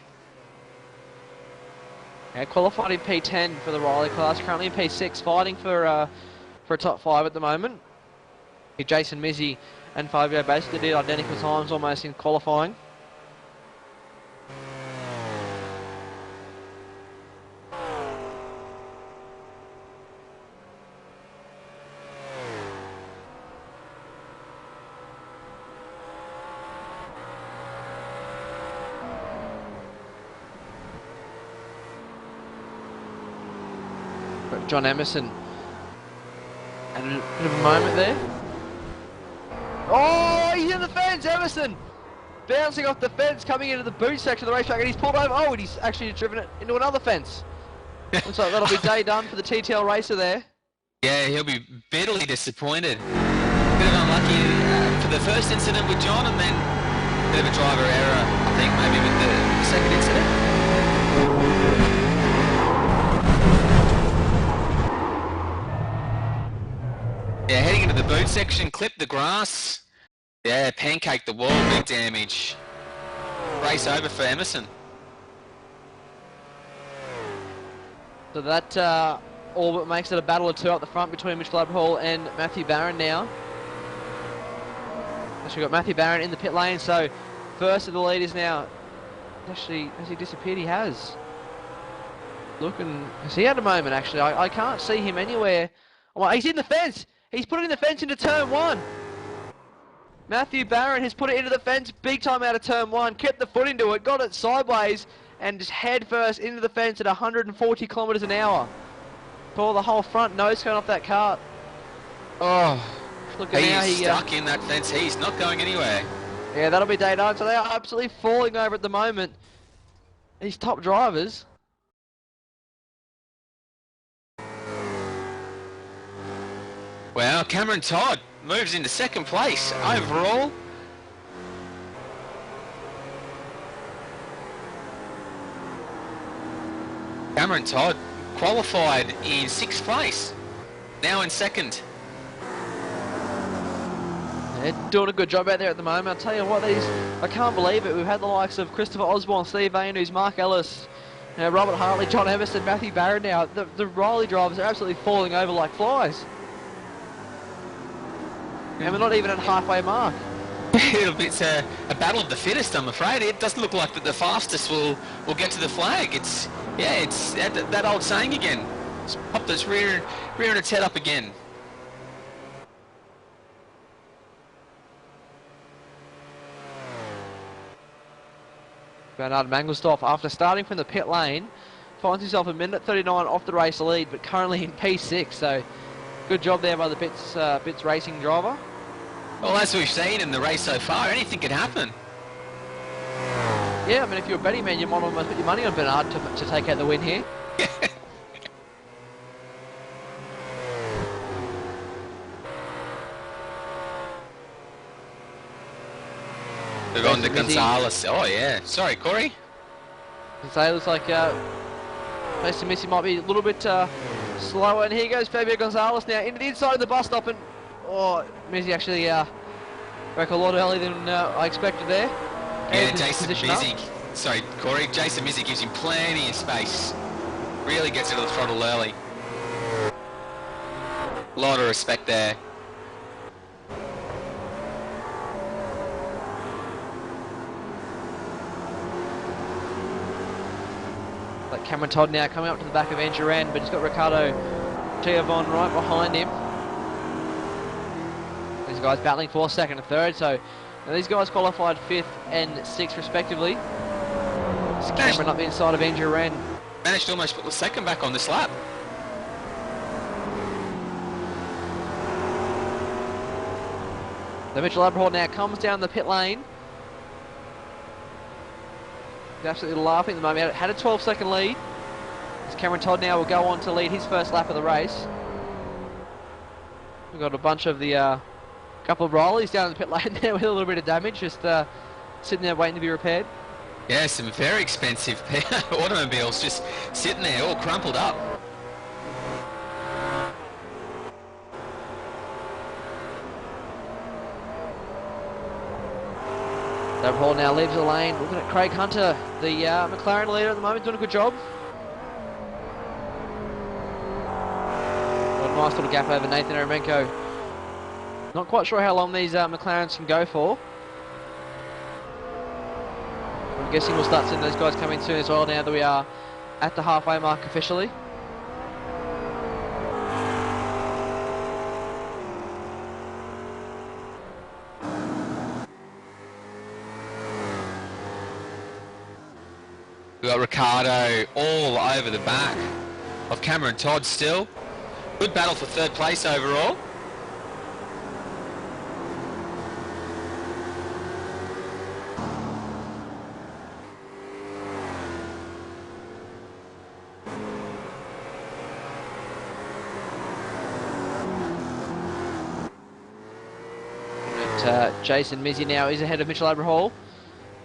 Yeah, qualified in P10 for the Riley class, currently in P6, fighting for a top 5 at the moment. Jason Mizzi and Fabio basically did identical times almost in qualifying. But John Emerson. And a bit of a moment there. Oh, he's in the fence, Emerson! Bouncing off the fence, coming into the boot section of the racetrack, and he's pulled over. Oh, and he's actually driven it into another fence. Looks like that'll be day done for the TTL racer there. Yeah, he'll be bitterly disappointed. Bit of unlucky for the first incident with John, and then a bit of a driver error, I think, maybe with the second incident. Yeah, heading into the boot section, clipped the grass. Yeah, pancaked the wall, big damage. Race over for Emerson. So that all but makes it a battle of two up the front between Mitchell Abrahall and Matthew Barron now. Actually, we've got Matthew Barron in the pit lane, so first of the leaders now. Actually, has he disappeared? He has. Looking, has he had a moment actually? I can't see him anywhere. Oh, he's in the fence! He's put it in the fence into turn 1. Matthew Barron has put it into the fence big time out of turn 1, kept the foot into it, got it sideways, and just head first into the fence at 140 kilometres an hour. Pull the whole front nose cone off that cart. Oh, look at now, he's stuck in that fence. He's not going anywhere. Yeah, that'll be day done. So they are absolutely falling over at the moment. These top drivers. Well, Cameron Todd moves into second place overall. Cameron Todd qualified in 6th place, now in 2nd. They're doing a good job out there at the moment. I'll tell you what, I can't believe it. We've had the likes of Christopher Osborne, Steve Andrews, Mark Ellis, Robert Hartley, John Emerson, Matthew Barron now. The Riley drivers are absolutely falling over like flies. And we're not even at halfway mark. It's a battle of the fittest, I'm afraid. It doesn't look like that the fastest will get to the flag. It's that old saying again. It's popped its rearing its head up again. Bernard Mangelsdorf, after starting from the pit lane, finds himself a minute 39 off the race lead, but currently in P6. So good job there by the Bits Racing driver. Well, as we've seen in the race so far, anything could happen. Yeah, I mean, if you're a betting man, you might almost put your money on Bernard to take out the win here. They're on to Gonzalez. Oh, yeah. Sorry, Corey. So it looks like Jason Missy might be a little bit slower. And here goes Fabio Gonzalez now into the inside of the bus stop. And Missy actually wrecked a lot earlier than I expected there. Yeah, Jason Mizzy. Sorry, Corey. Jason Mizzy gives him plenty of space. Really gets into the throttle early. A lot of respect there. Like Cameron Todd now coming up to the back of Andrew Rand, but he's got Ricardo Giavon right behind him. These guys battling for second and third, so these guys qualified 5th and 6th respectively. It's Cameron up the inside of Andrew Rand. Managed to almost put the second back on this lap. So Mitchell Aberhall now comes down the pit lane. He's absolutely laughing at the moment. Had a 12-second lead. As Cameron Todd now will go on to lead his first lap of the race. We've got a bunch of the couple of rollies down in the pit lane there with a little bit of damage, just sitting there waiting to be repaired. Yeah, some very expensive automobiles just sitting there all crumpled up. Aberhall now leaves the lane. Looking at Craig Hunter, the McLaren leader at the moment, doing a good job. Got a nice little gap over Nathan Eremenko. Not quite sure how long these McLarens can go for. I'm guessing we'll start seeing those guys coming soon as well now that we are at the halfway mark officially. We've got Ricardo all over the back of Cameron Todd still. Good battle for third place overall. Jason Mizzy now is ahead of Mitchell Aberhall.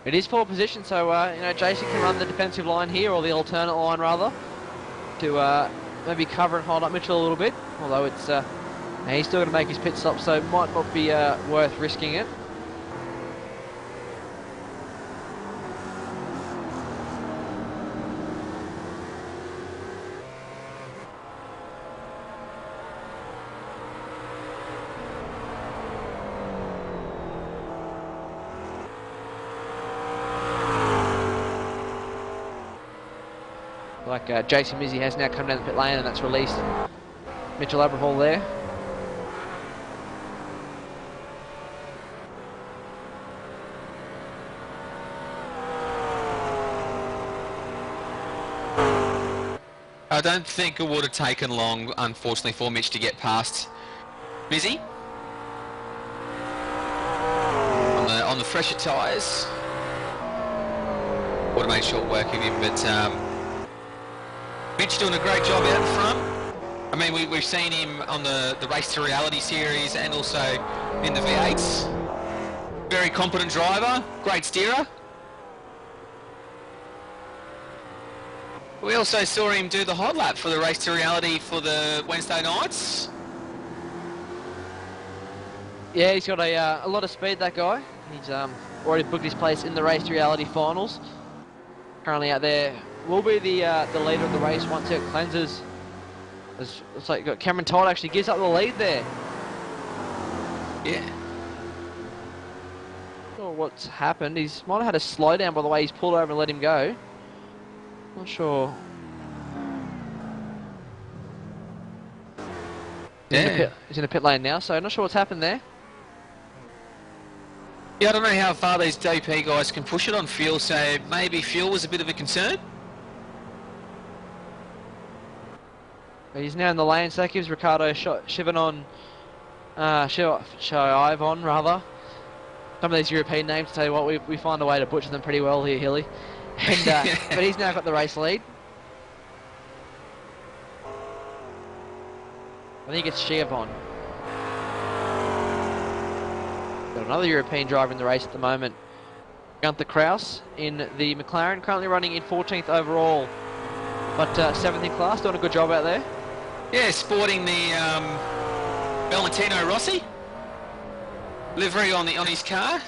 It is pole position, so Jason can run the defensive line here, or the alternate line rather, to maybe cover and hold up Mitchell a little bit. Although it's he's still going to make his pit stop, so it might not be worth risking it. Like Jason Mizzy has now come down the pit lane, and that's released Mitchell Aberhall there. I don't think it would have taken long, unfortunately, for Mitch to get past Mizzy. On the fresher tyres. Would have made short work of him, but Mitch doing a great job out front. I mean, we've seen him on the Race to Reality series and also in the V8s. Very competent driver, great steerer. We also saw him do the hot lap for the Race to Reality for the Wednesday nights. Yeah, he's got a lot of speed, that guy. He's already booked his place in the Race to Reality finals. Currently out there. Will be the leader of the race once it cleanses. It's like got Cameron Todd actually gives up the lead there. Yeah. sure what's happened. He's might have had a slowdown by the way he's pulled over and let him go. Not sure. He's in the pit lane now, so I'm not sure what's happened there. Yeah, I don't know how far these DP guys can push it on fuel, so maybe fuel was a bit of a concern. He's now in the lane, so that gives Ricardo Chivon Ivon rather. Some of these European names, to tell you what, we find a way to butcher them pretty well here, Hilly. And, but he's now got the race lead. I think it's Chivon. Got another European driver in the race at the moment. Gunther Kraus in the McLaren, currently running in 14th overall, but 7th in class, doing a good job out there. Yeah, sporting the Valentino Rossi livery on his car.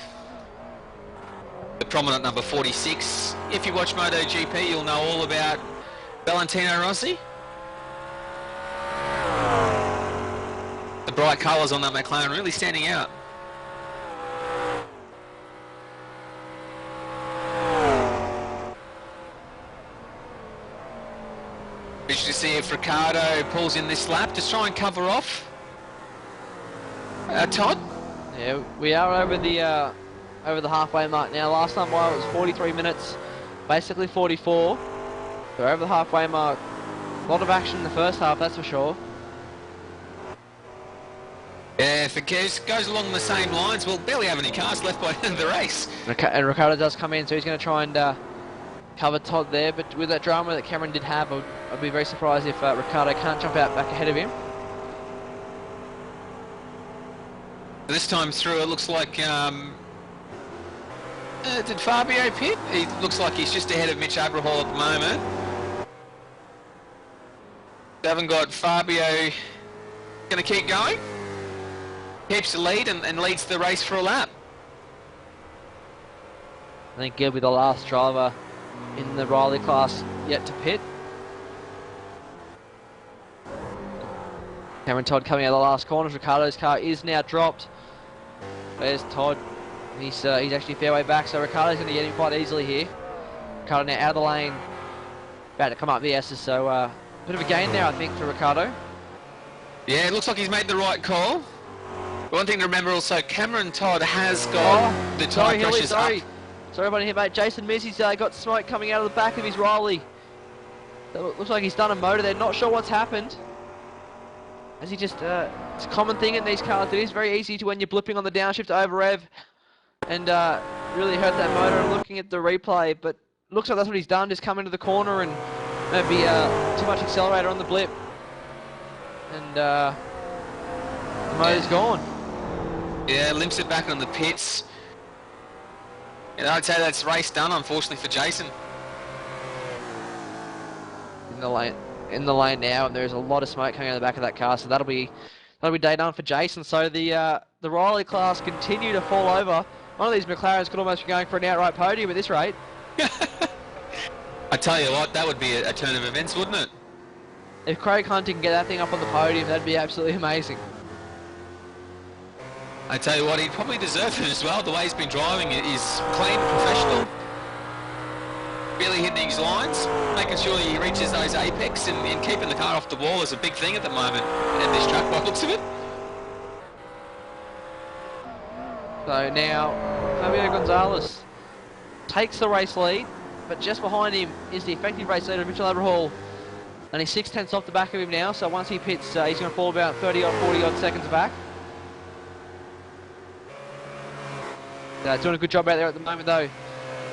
The prominent number 46. If you watch MotoGP, you'll know all about Valentino Rossi. The bright colours on that McLaren really standing out. Interesting to see if Ricardo pulls in this lap to try and cover off Todd. Yeah, we are over the halfway mark now. Last time while it was 43 minutes, basically 44. So over the halfway mark. A lot of action in the first half, that's for sure. Yeah, if it goes along the same lines, we'll barely have any cars left by the end of the race. And Ricardo does come in, so he's going to try and cover Todd there. But with that drama that Cameron did have, I'd be very surprised if Ricardo can't jump out back ahead of him. This time through, it looks like... did Fabio pit? He looks like he's just ahead of Mitch Abrahall at the moment. They haven't got Fabio going to keep going. Keeps the lead and leads the race for a lap. I think he'll be the last driver in the Riley class yet to pit. Cameron Todd coming out of the last corners. Ricardo's car is now dropped. There's Todd. He's actually fairway back, so Ricardo's going to get him quite easily here. Ricardo now out of the lane, about to come up the S's, so a bit of a gain there, I think, for Ricardo. Yeah, it looks like he's made the right call. One thing to remember also, Cameron Todd has got the tyre pressures up. Sorry about him, mate. Jason Mizzy's got smoke coming out of the back of his Riley. So it looks like he's done a motor there. Not sure what's happened. As he just, it's a common thing in these cars. It is very easy to, when you're blipping on the downshift, over rev and really hurt that motor. I'm looking at the replay, but looks like that's what he's done. Just come into the corner and maybe too much accelerator on the blip, and the motor's gone. Yeah, limps it back on the pits. And I'd say that's race done, unfortunately, for Jason. In the lane now, and there's a lot of smoke coming out of the back of that car, so that'll be day done for Jason. So the Riley class continue to fall over. One of these McLarens could almost be going for an outright podium at this rate. I tell you what, that would be a turn of events, wouldn't it? If Craig Hunter can get that thing up on the podium, that'd be absolutely amazing. I tell you what, he'd probably deserve it as well. The way he's been driving is clean, professional. Really hitting his lines, making sure he reaches those apex, and keeping the car off the wall is a big thing at the moment at this track by the looks of it. So now Fabio Gonzalez takes the race lead, but just behind him is the effective race leader, Mitchell Abrahall. And he's 6/10 off the back of him now, so once he pits, he's going to fall about 30 or 40 odd seconds back. Doing a good job out there at the moment though. You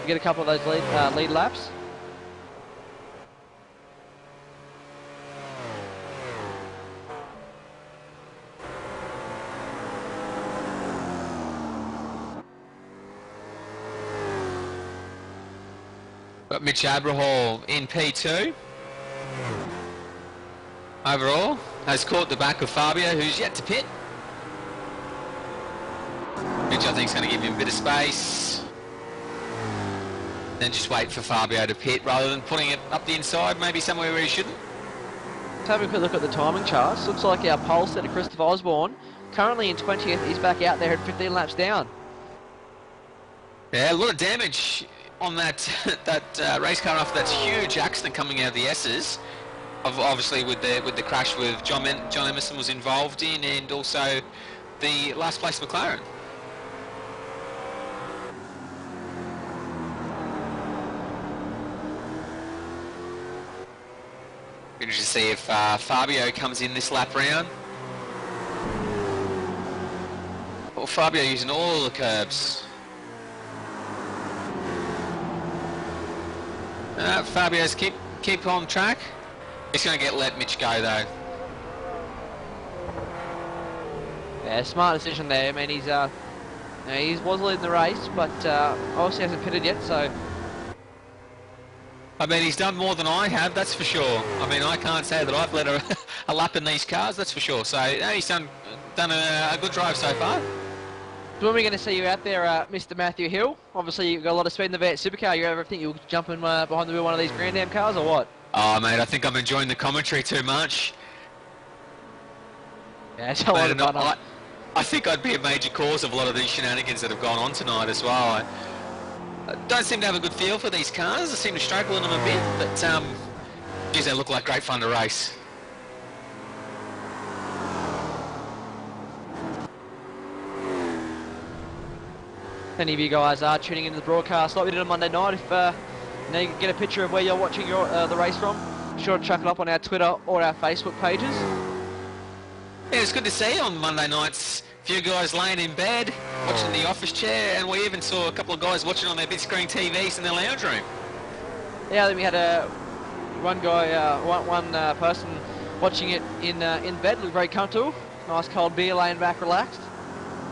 get a couple of those lead laps. Got Mitch Abrahall in P2. Overall, has caught the back of Fabio, who's yet to pit. Mitch, I think, is going to give him a bit of space. Then just wait for Fabio to pit rather than putting it up the inside, maybe somewhere where he shouldn't. Let's have a quick look at the timing charts. Looks like our pole setter, Christopher Osborne, currently in 20th, is back out there at 15 laps down. Yeah, a lot of damage on that that race car after that huge accident coming out of the S's. Obviously, with the crash with John Emerson was involved in, and also the last place McLaren. Interesting to see if Fabio comes in this lap round. Well, Fabio using all the curbs. Fabio's keep on track. He's going to let Mitch go though. Yeah, smart decision there. I mean, he was leading the race, but obviously hasn't pitted yet, so... I mean, he's done more than I have, that's for sure. I mean, I can't say that I've led a lap in these cars, that's for sure. So, yeah, he's done a good drive so far. So when are we going to see you out there, Mr. Matthew Hill? Obviously, you've got a lot of speed in the V8 supercar. You ever think you'll jump in behind the wheel of one of these Grand Am cars, or what? Oh, mate, I think I'm enjoying the commentary too much. Yeah, it's a lot of fun. I think I'd be a major cause of a lot of these shenanigans that have gone on tonight as well. I don't seem to have a good feel for these cars. I seem to struggle in them a bit, but geez, they look like great fun to race. If any of you guys are tuning into the broadcast like we did on Monday night, if you can get a picture of where you're watching the race from, be sure to chuck it up on our Twitter or our Facebook pages. Yeah, it's good to see on Monday nights. A few guys laying in bed, watching the office chair, and we even saw a couple of guys watching on their big screen TVs in their lounge room. Yeah, then we had one guy, one person watching it in bed, looked very comfortable. Nice cold beer, laying back, relaxed.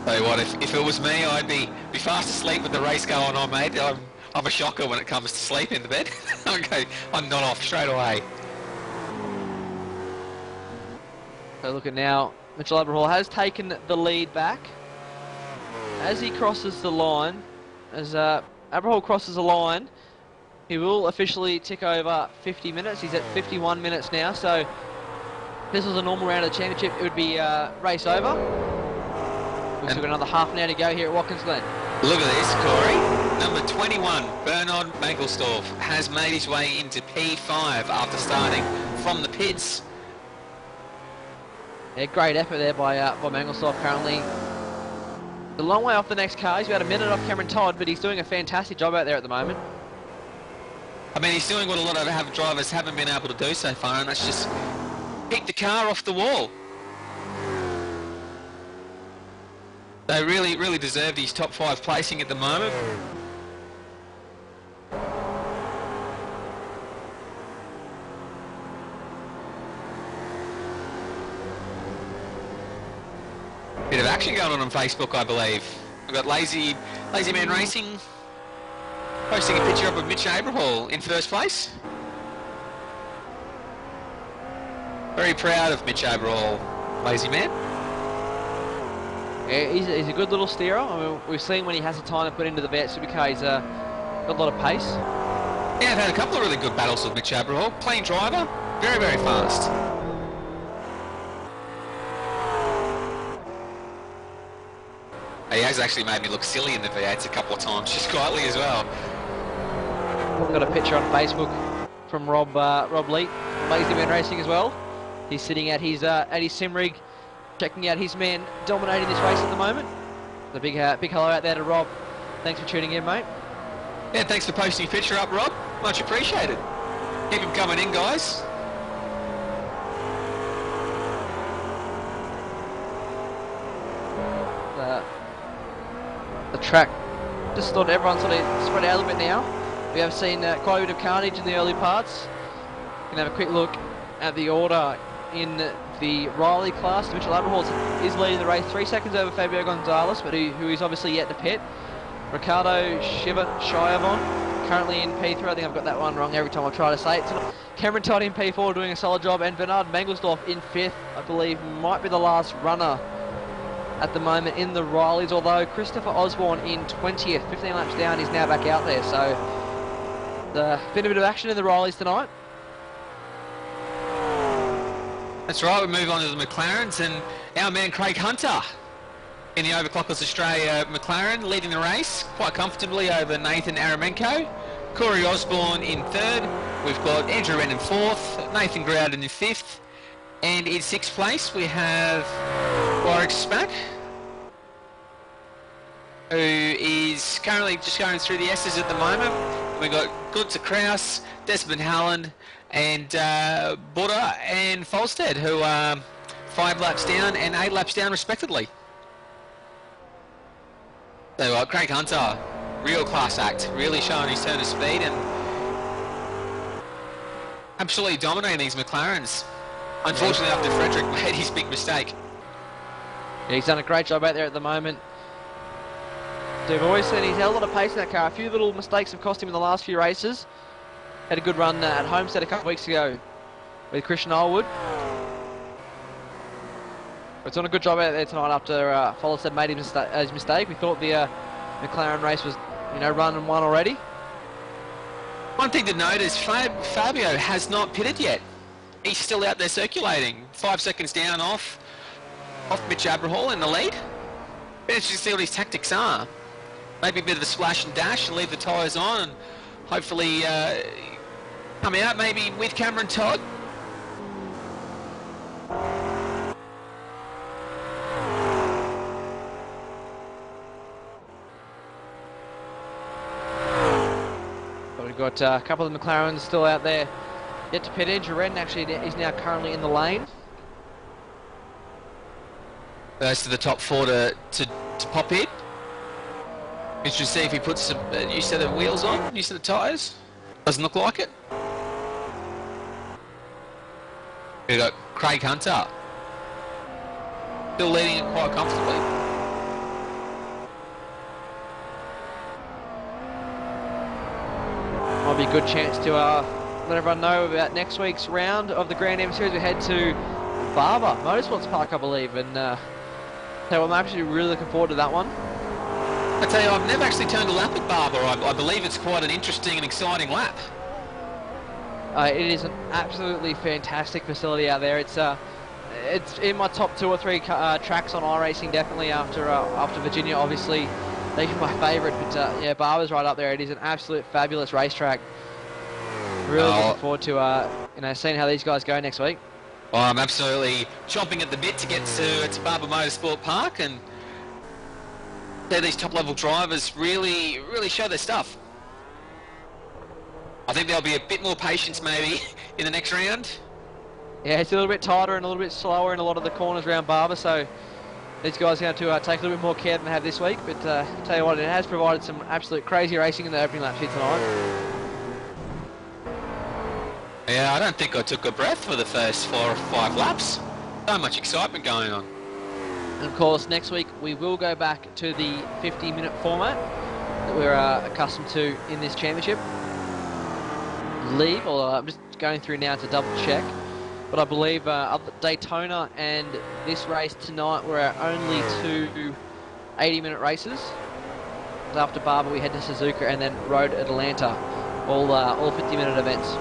Tell you what, if it was me, I'd be fast asleep with the race going on, mate. I'm a shocker when it comes to sleep in the bed. Okay, I'm not off straight away. So look at now, Mitchell Aberhall has taken the lead back. As he crosses the line, as Aberhall crosses the line, he will officially tick over 50 minutes. He's at 51 minutes now, so if this was a normal round of the championship, it would be race over. We've still got another half an hour to go here at Watkins Glen. Look at this, Corey. Number 21, Bernard Mangelsdorf, has made his way into P5 after starting from the pits. Yeah, great effort there by Mangelsdorf currently. A long way off the next car. He's about a minute off Cameron Todd, but he's doing a fantastic job out there at the moment. I mean, he's doing what a lot of drivers haven't been able to do so far, and that's just pick the car off the wall. They really deserve his top 5 placing at the moment. Bit of action going on Facebook, I believe. We've got Lazy Man Racing posting a picture up of Mitch Aberhall in first place. Very proud of Mitch Aberhall, Lazy Man. Yeah, he's a good little steerer. I mean, we've seen when he has the time to put into the V8 supercar, he's got a lot of pace. Yeah, I've had a couple of really good battles with Mitch Aberhall. Clean driver, very fast. He has actually made me look silly in the V8s a couple of times, just quietly as well. We've got a picture on Facebook from Rob Leet, Lazy Man Racing as well. He's sitting at his sim rig, checking out his man dominating this race at the moment. A big hello out there to Rob. Thanks for tuning in, mate. Yeah, thanks for posting your picture up, Rob. Much appreciated. Keep him coming in, guys. The track, just thought everyone sort of spread out a little bit now. We have seen quite a bit of carnage in the early parts. We can have a quick look at the order in the Riley class. Mitchell Aberhall is leading the race 3 seconds over Fabio Gonzalez, but who is obviously yet to pit. Ricardo Shivon currently in P3. I think I've got that one wrong every time I try to say it. Cameron Todd in P4 doing a solid job, and Bernard Mangelsdorf in 5th, I believe, might be the last runner at the moment in the Rileys, although Christopher Osborne in 20th, 15 laps down, is now back out there. So been a bit of action in the Rileys tonight. That's right, we move on to the McLarens, and our man Craig Hunter In the Overclockers Australia McLaren, leading the race quite comfortably over Nathan Aramenko. Corey Osborne in third. We've got Andrew Wren in fourth, Nathan Grouden in fifth. And in sixth place we have Warwick Smack, who is currently just going through the S's at the moment. We've got Gunther Kraus, Desmond Halland, and Buddha and Folstead, who are 5 laps down and 8 laps down respectively. So Craig Hunter, real class act, really showing his turn of speed and absolutely dominating these McLarens. Unfortunately, after Frederick made his big mistake. Yeah, he's done a great job out there at the moment. We've always said he's held a lot of pace in that car. A few little mistakes have cost him in the last few races. Had a good run at Homestead a couple of weeks ago with Christian Allwood. But it's done a good job out there tonight after Folstead made his mistake. We thought the McLaren race was, run and won already. One thing to note is Fabio has not pitted yet. He's still out there circulating. 5 seconds down off Mitch Abrahall in the lead. But interesting to see what his tactics are. Maybe a bit of a splash and dash and leave the tyres on and hopefully come out maybe with Cameron Todd. But we've got a couple of the McLarens still out there yet to pit in. Jaren actually is now currently in the lane. Goes to the top 4 to pop in. Interesting to see if he puts some new set of wheels on, new set of tyres. Doesn't look like it. We've got Craig Hunter. Still leading it quite comfortably. Might be a good chance to let everyone know about next week's round of the Grand Am Series. We head to Barber Motorsports Park, I believe, and so I'm actually really looking forward to that one. I tell you, I've never actually turned a lap at Barber. I believe it's quite an interesting and exciting lap. It is an absolutely fantastic facility out there. It's in my top 2 or 3 tracks on iRacing, definitely after Virginia. Obviously, they're my favourite, but yeah, Barber's right up there. It is an absolute fabulous racetrack. Really looking forward to seeing how these guys go next week. Well, I'm absolutely chomping at the bit to get to Barber Motorsport Park and see these top-level drivers really show their stuff. I think there'll be a bit more patience maybe in the next round. Yeah, it's a little bit tighter and a little bit slower in a lot of the corners around Barber, so these guys are going to take a little bit more care than they have this week. But tell you what, it has provided some absolute crazy racing in the opening laps here tonight. Yeah, I don't think I took a breath for the first 4 or 5 laps. So much excitement going on. And of course, next week we will go back to the 50-minute format that we're accustomed to in this championship. I'm just going through now to double check, but I believe Daytona and this race tonight were our only 2 80-minute races. After Barber, we head to Suzuka and then Road Atlanta, all 50-minute events.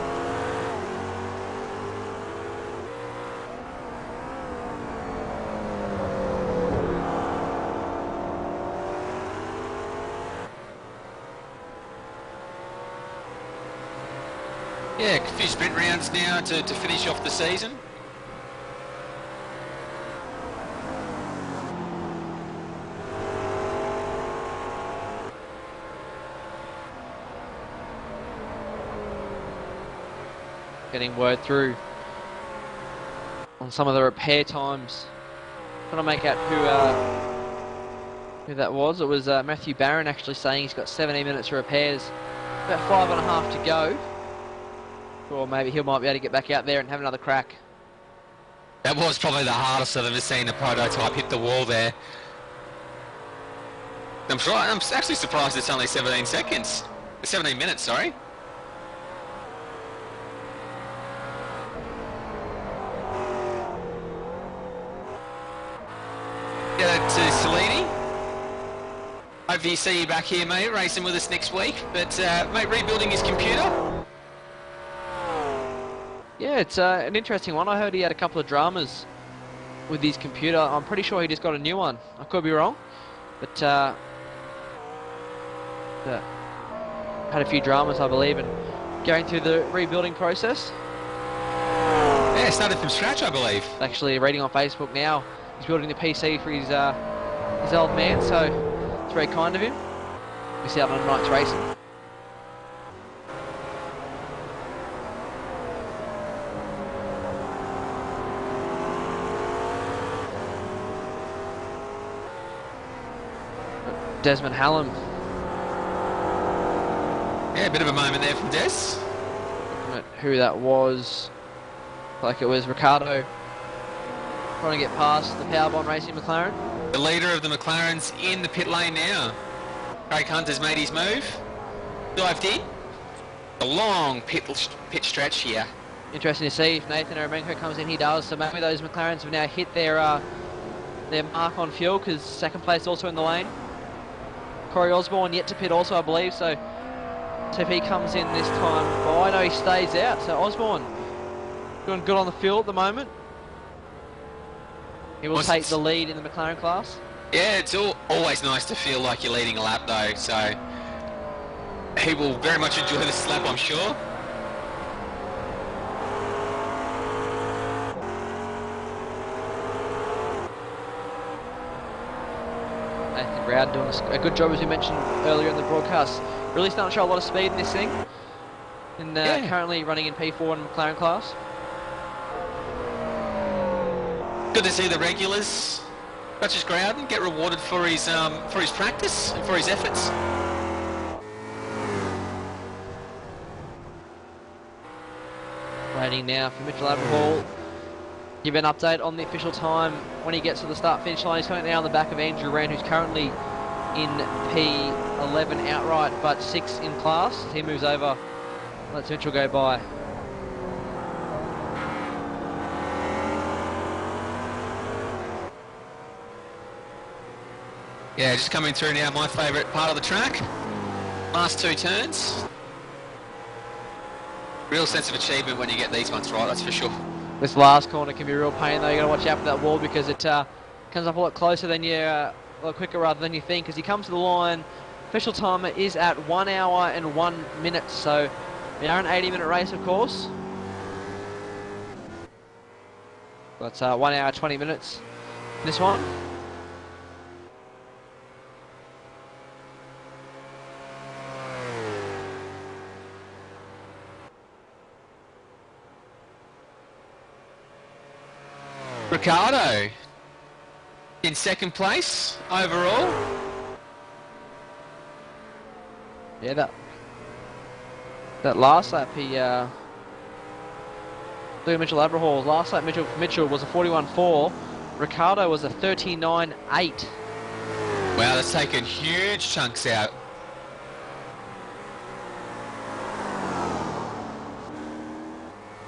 Yeah, a few sprint rounds now to finish off the season. Getting word through on some of the repair times. Trying to make out who that was. It was Matthew Barron actually saying he's got 17 minutes of repairs. About 5.5 to go. Or maybe he might be able to get back out there and have another crack. That was probably the hardest I've ever seen the prototype hit the wall there. I'm actually surprised it's only 17 seconds. 17 minutes, sorry. Get it to Salini. Hopefully see you back here, mate, racing with us next week. But, mate, rebuilding his computer. Yeah, it's an interesting one. I heard he had a couple of dramas with his computer. I'm pretty sure he just got a new one. I could be wrong, but had a few dramas, I believe, and going through the rebuilding process. Yeah, started from scratch, I believe. Actually, reading on Facebook now, he's building the PC for his old man, so it's very kind of him. We see out on Knights Racing. Desmond Hallam. Yeah, a bit of a moment there from Des. Looking at who that was. Like it was Ricardo trying to get past the Powerbomb Racing McLaren. The leader of the McLarens in the pit lane now. Craig Hunter's made his move. Dived in. A long pit stretch here. Interesting to see if Nathan Eremenko comes in. He does. So maybe those McLarens have now hit their mark on fuel, because second place also in the lane. Corey Osborne yet to pit also, I believe. So if he comes in this time, oh, I know he stays out. So Osborne doing good on the field at the moment. He will take the lead in the McLaren class. Yeah, it's always nice to feel like you're leading a lap though, so he will very much enjoy this lap, I'm sure. Nathan Brown doing a good job, as we mentioned earlier in the broadcast. Really starting to show a lot of speed in this thing. And currently running in P4 in McLaren class. Good to see the regulars, such as Groudon, get rewarded for his practice and for his efforts. Waiting now for Mitchell Aberhall. Give an update on the official time when he gets to the start-finish line. He's coming now on the back of Andrew Wren, who's currently in P11 outright, but 6 in class. As he moves over, lets Mitchell go by. Yeah, just coming through now, my favourite part of the track. Last 2 turns. Real sense of achievement when you get these ones right, that's for sure. This last corner can be a real pain though. You got to watch out for that wall, because it comes up a lot closer than you, a lot quicker rather than you think. As he comes to the line, official timer is at 1 hour and 1 minute. So we are an 80-minute race, of course. But 1 hour 20 minutes. This one. Ricardo in second place overall. Yeah, that last lap he Mitchell Aberhall's last lap Mitchell was a 41.4. Ricardo was a 39.8. Wow, that's taken huge chunks out.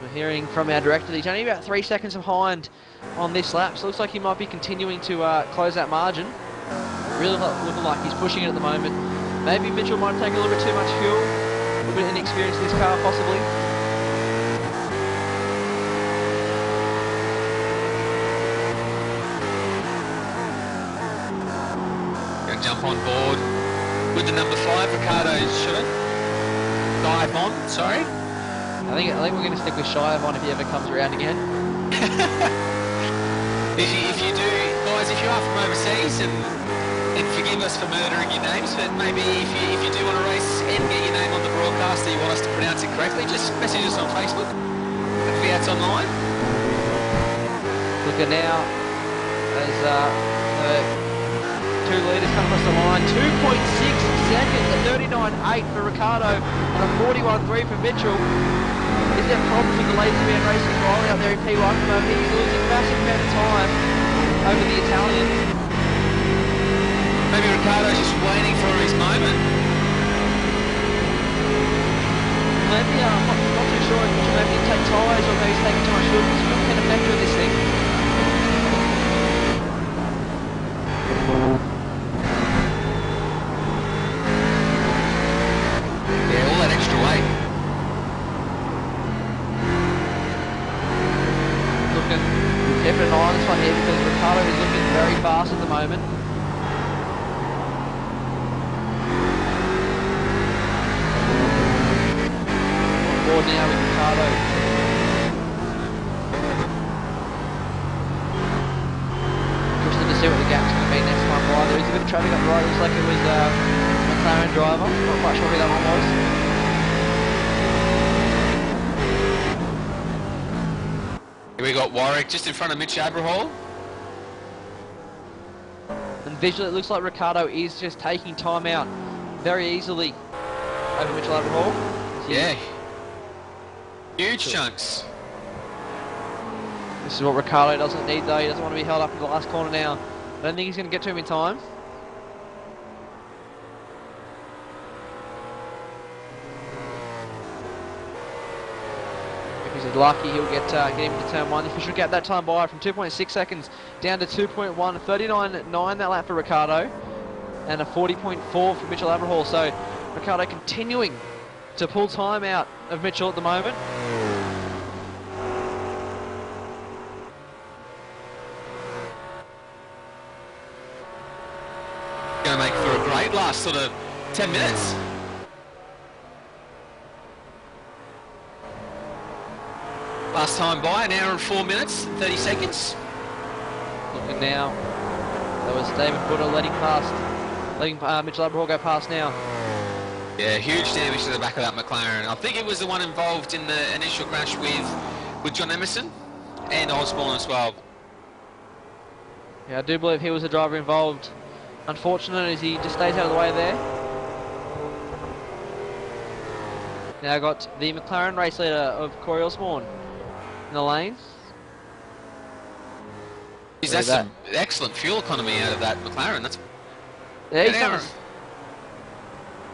We're hearing from our director that he's only about 3 seconds behind on this lap, so looks like he might be continuing to close that margin. Really looking like he's pushing it at the moment. Maybe Mitchell might take a little bit too much fuel, a little bit of inexperience in this car possibly. Gonna jump on board with the number 5, Ricardo Shivan. Dive on, sorry. I think we're going to stick with Shivan if he ever comes around again. If you do, guys, if you are from overseas, and forgive us for murdering your names, but maybe if you do want to race and get your name on the broadcast that you want us to pronounce it correctly, just message us on Facebook at Fiats Online. Looking now as the 2 leaders come across the line. 2.6 seconds, a 39.8 for Ricardo and a 41.3 for Mitchell. Is there problems with the Laser Man Racing Riley out there in P1 at the moment? He's losing massive amount of time over the Italian. Maybe Ricardo's just waiting for his moment. Maybe, I'm not too sure if Mitchell maybe take tyres or maybe he's taking too much fuel. It's not been a factor of this thing. Yeah, all that extra weight. keeping an eye on this one here because Ricardo is looking very fast at the moment. On board now with Ricardo. Interested to see what the gap's going to be next time by. There is a bit of traffic up the right. Looks like it was McLaren driver. Not quite sure who that one was. Here we got Warwick just in front of Mitch Abrahall. And visually it looks like Ricardo is just taking time out very easily over Mitchell Abrahall. Yeah. Huge chunks. This is what Ricardo doesn't need though. He doesn't want to be held up in the last corner now. I don't think he's going to get to him in time. If he's lucky, he'll get him into turn 1. The official gap that time by from 2.6 seconds down to 2.1. 39.9 that lap for Ricardo. And a 40.4 for Mitchell Abrahall. So Ricardo continuing to pull time out of Mitchell at the moment. Going to make for a great last sort of 10 minutes. Last time by, an hour and 4 minutes and 30 seconds. Looking now, that was David Butter letting Mitchell Abrahall go past now. Yeah, huge damage to the back of that McLaren. I think it was the one involved in the initial crash with John Emerson and Osborne as well. Yeah, I do believe he was the driver involved. Unfortunate as he just stays out of the way there. Now got the McLaren race leader of Corey Osborne in the lane. That's some excellent fuel economy out of that McLaren. That's yeah, he's done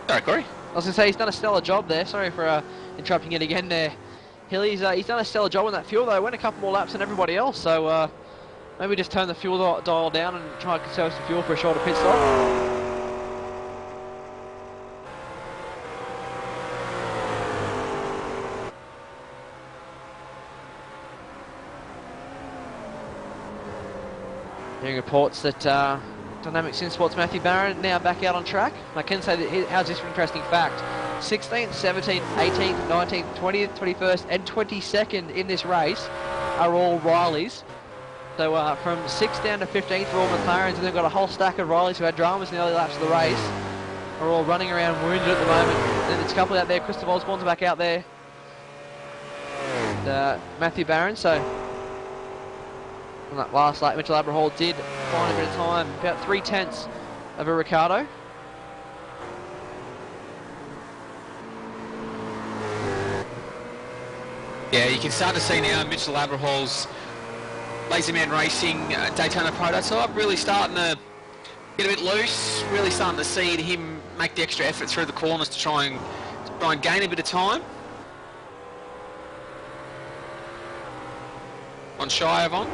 sorry, Corey. I was going to say he's done a stellar job there. Sorry for interrupting it again there. He's done a stellar job on that fuel though. Went a couple more laps than everybody else. So maybe just turn the fuel dial down and try and conserve some fuel for a shorter pit stop. Hearing reports that Dynamic Sim Sports Matthew Barron now back out on track. I can say that, how's this for an interesting fact? 16th, 17th, 18th, 19th, 20th, 21st and 22nd in this race are all Rileys. So from 6th down to 15th are all McLarens, and they've got a whole stack of Rileys who had dramas in the early laps of the race. Are all running around wounded at the moment. Then there's a couple out there. Christopher Osborne's back out there. And, Matthew Barron, so on that last lap, Mitchell Abrahall did find a bit of time, about 3/10 of a Ricardo. Yeah, you can start to see now Mitchell Abrahall's Lazyman Racing Daytona prototype really starting to get a bit loose, really starting to see him make the extra effort through the corners to try and gain a bit of time. On shy of on.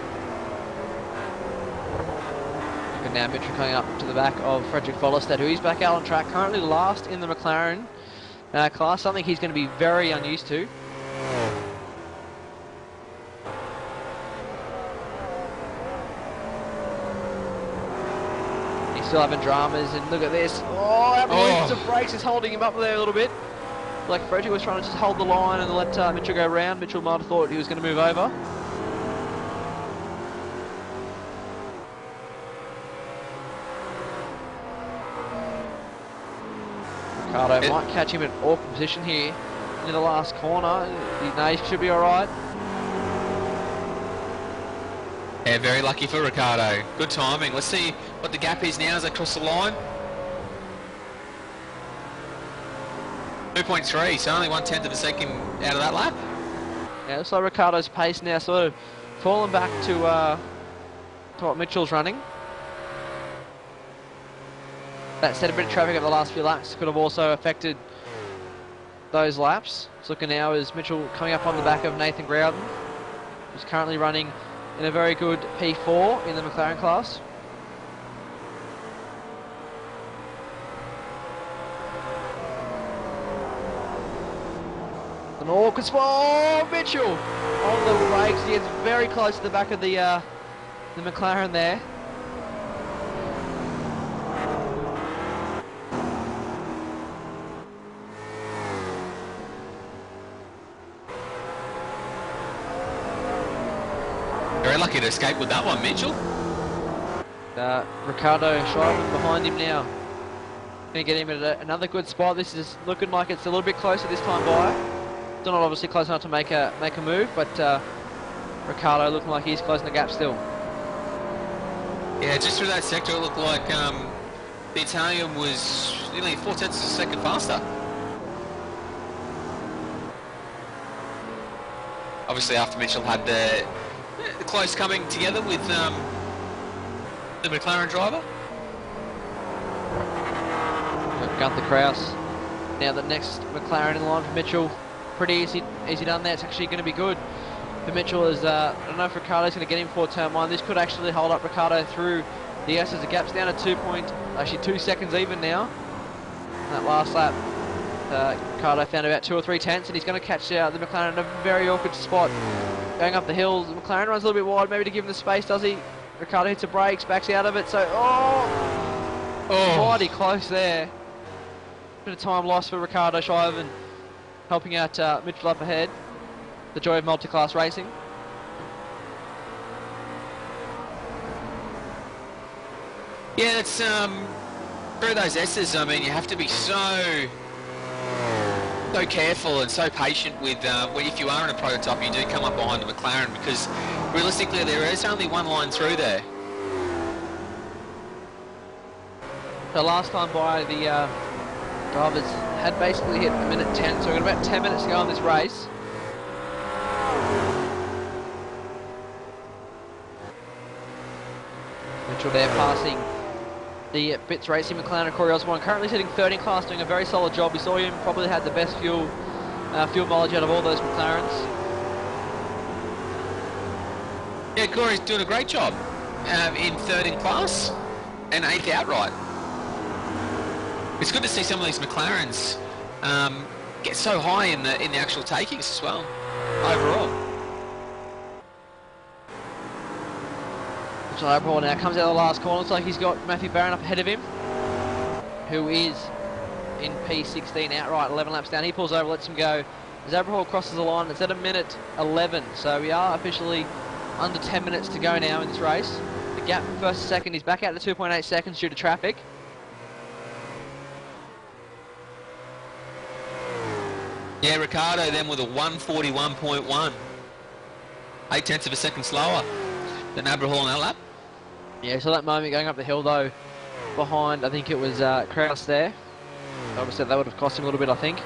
And now Mitchell coming up to the back of Frederick Follestad, who is back out on track, currently last in the McLaren class, something he's going to be very unused to. He's still having dramas, and look at this. Oh, Avalanche of brakes is holding him up there a little bit. Like Frederick was trying to just hold the line and let Mitchell go round. Mitchell might have thought he was going to move over. Ricardo might catch him in an awkward position here in the last corner. He should be alright. Yeah, very lucky for Ricardo. Good timing. Let's see what the gap is now as they cross the line. 2.3, so only 1/10 of a second out of that lap. Yeah, so Ricardo's pace now sort of fallen back to what Mitchell's running. That said, a bit of traffic over the last few laps could have also affected those laps. It's looking now as Mitchell coming up on the back of Nathan Groudon, who's currently running in a very good P4 in the McLaren class. An awkward spot. Oh, Mitchell on the brakes. He gets very close to the back of the McLaren there. Very lucky to escape with that one, Mitchell. Ricardo Schreiber behind him now. Going to get him at another good spot. This is looking like it's a little bit closer this time by. Still not obviously close enough to make a move, but Ricardo looking like he's closing the gap still. Yeah, just through that sector, it looked like the Italian was nearly 0.4 of a second faster. Obviously, after Mitchell had the close coming together with the McLaren driver. Gunther Kraus. Now the next McLaren in line for Mitchell. Pretty easy done there. It's actually going to be good for Mitchell. As I don't know if Ricardo's going to get him for turn one. This could actually hold up Ricardo through the S as the gap's down to 2 seconds even now. That last lap, Ricardo found about 2 or 3 tenths, and he's going to catch the McLaren in a very awkward spot. Going up the hill, the McLaren runs a little bit wide, maybe to give him the space, does he? Ricardo hits the brakes, backs out of it, so mighty close there. Bit of time lost for Ricardo Schreiber, helping out Mitchell up ahead. The joy of multi-class racing. Yeah, it's through those S's. I mean, you have to be so careful and so patient with if you are in a prototype, you do come up behind the McLaren, because realistically there is only one line through there. The last time by, the drivers had basically hit a minute 10, so we've got about 10 minutes to go on this race. Mitchell there passing the Bits Racing McLaren and Corey Osborne, currently sitting third in class, doing a very solid job. We saw him probably had the best fuel mileage out of all those McLarens. Yeah, Corey's doing a great job in third in class and 8th outright. It's good to see some of these McLarens get so high in the actual takings as well, overall. Mitchell Abraham now comes out of the last corner. Looks like he's got Matthew Barron up ahead of him, who is in P16 outright, 11 laps down. He pulls over, lets him go. As Abraham crosses the line, it's at a minute 11, so we are officially under 10 minutes to go now in this race. The gap from first to second is back out to 2.8 seconds due to traffic. Yeah, Ricardo then with a 1:41.1. 0.8 of a second slower than Abraham on that lap. Yeah, so that moment going up the hill though, behind, I think it was Kraus there. Obviously that would have cost him a little bit, I think.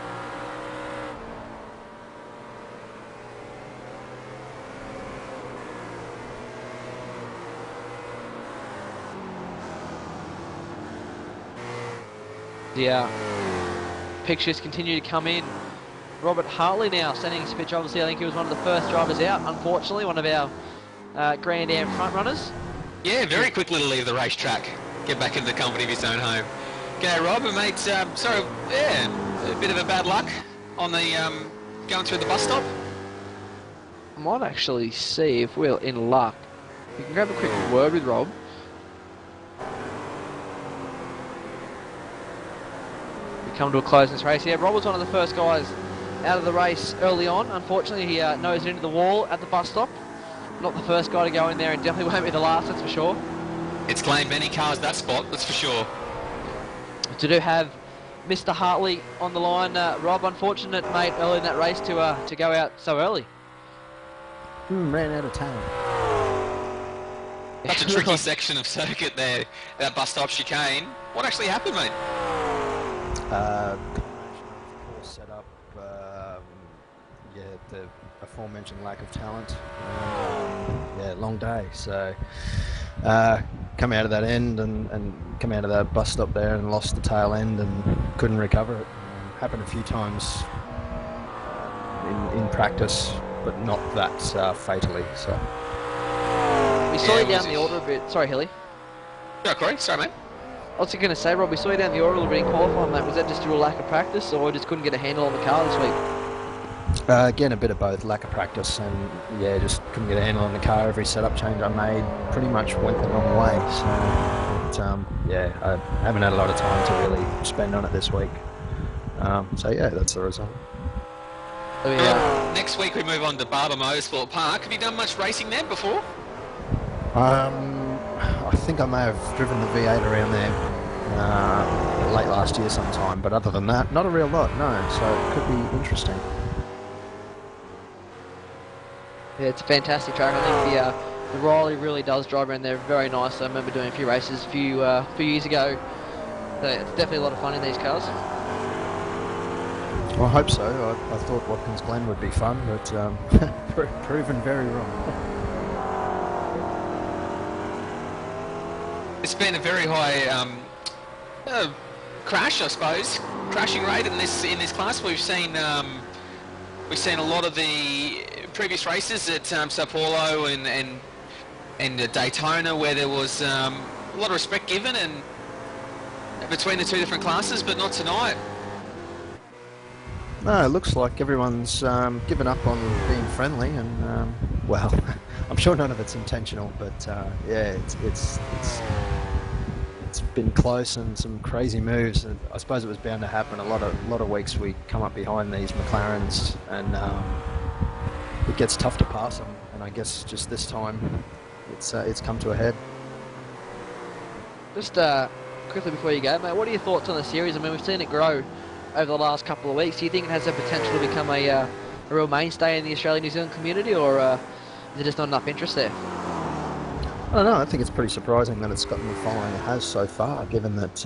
The pictures continue to come in. Robert Hartley now standing his pitch. Obviously, I think he was one of the first drivers out. Unfortunately, one of our Grand Am front runners. Yeah, very quickly to leave the racetrack, get back into the comfort of his own home. G'day, Rob, and mate. Sorry, yeah, a bit of a bad luck on the going through the bus stop. I might actually see if we're in luck. We can grab a quick word with Rob. We come to a close in this race. Yeah, Rob was one of the first guys out of the race early on. Unfortunately, he nosed into the wall at the bus stop. Not the first guy to go in there, and definitely won't be the last, that's for sure. It's claimed many cars that spot, that's for sure. To do have Mr. Hartley on the line. Rob, unfortunate, mate, early in that race to go out so early. Ran out of time. That's a tricky section of circuit there, that bus stop chicane. What actually happened, mate? Combination of course set up, yeah, the aforementioned lack of talent. Yeah, long day. So come out of that end and come out of that bus stop there and lost the tail end and couldn't recover it. Happened a few times in practice, but not that fatally. So we saw you down the order a bit. Sorry, Hilly. Yeah, Corey. Sorry, mate. I was going to say, Rob, we saw you down the order a little bit in qualifying, mate. Was that just due to lack of practice, or just couldn't get a handle on the car this week? Again, a bit of both, lack of practice and, yeah, just couldn't get a handle on the car. Every setup change I made pretty much went the wrong way. So, yeah, I haven't had a lot of time to really spend on it this week. So, yeah, that's the result. Next week we move on to Barber Motorsport Park. Have you done much racing there before? I think I may have driven the V8 around there late last year sometime, but other than that, not a real lot, no. So it could be interesting. Yeah, it's a fantastic track. I think the Riley really does drive around there very nice. I remember doing a few races a few years ago. So it's definitely a lot of fun in these cars. Well, I hope so. I thought Watkins Glen would be fun, but proven very wrong. It's been a very high crash, I suppose, crashing rate in this class. We've seen a lot of the previous races at Sao Paulo and Daytona, where there was a lot of respect given and between the two different classes, but not tonight. No, it looks like everyone's given up on being friendly, and well, I'm sure none of it's intentional, but yeah, it's been close and some crazy moves, and I suppose it was bound to happen. A lot of weeks we come up behind these McLarens, and it gets tough to pass them. And I guess just this time, it's come to a head. Just quickly before you go, mate, what are your thoughts on the series? I mean, we've seen it grow over the last couple of weeks. Do you think it has the potential to become a real mainstay in the Australian-New Zealand community, or is there just not enough interest there? I don't know. I think it's pretty surprising that it's gotten the following it has so far, given that,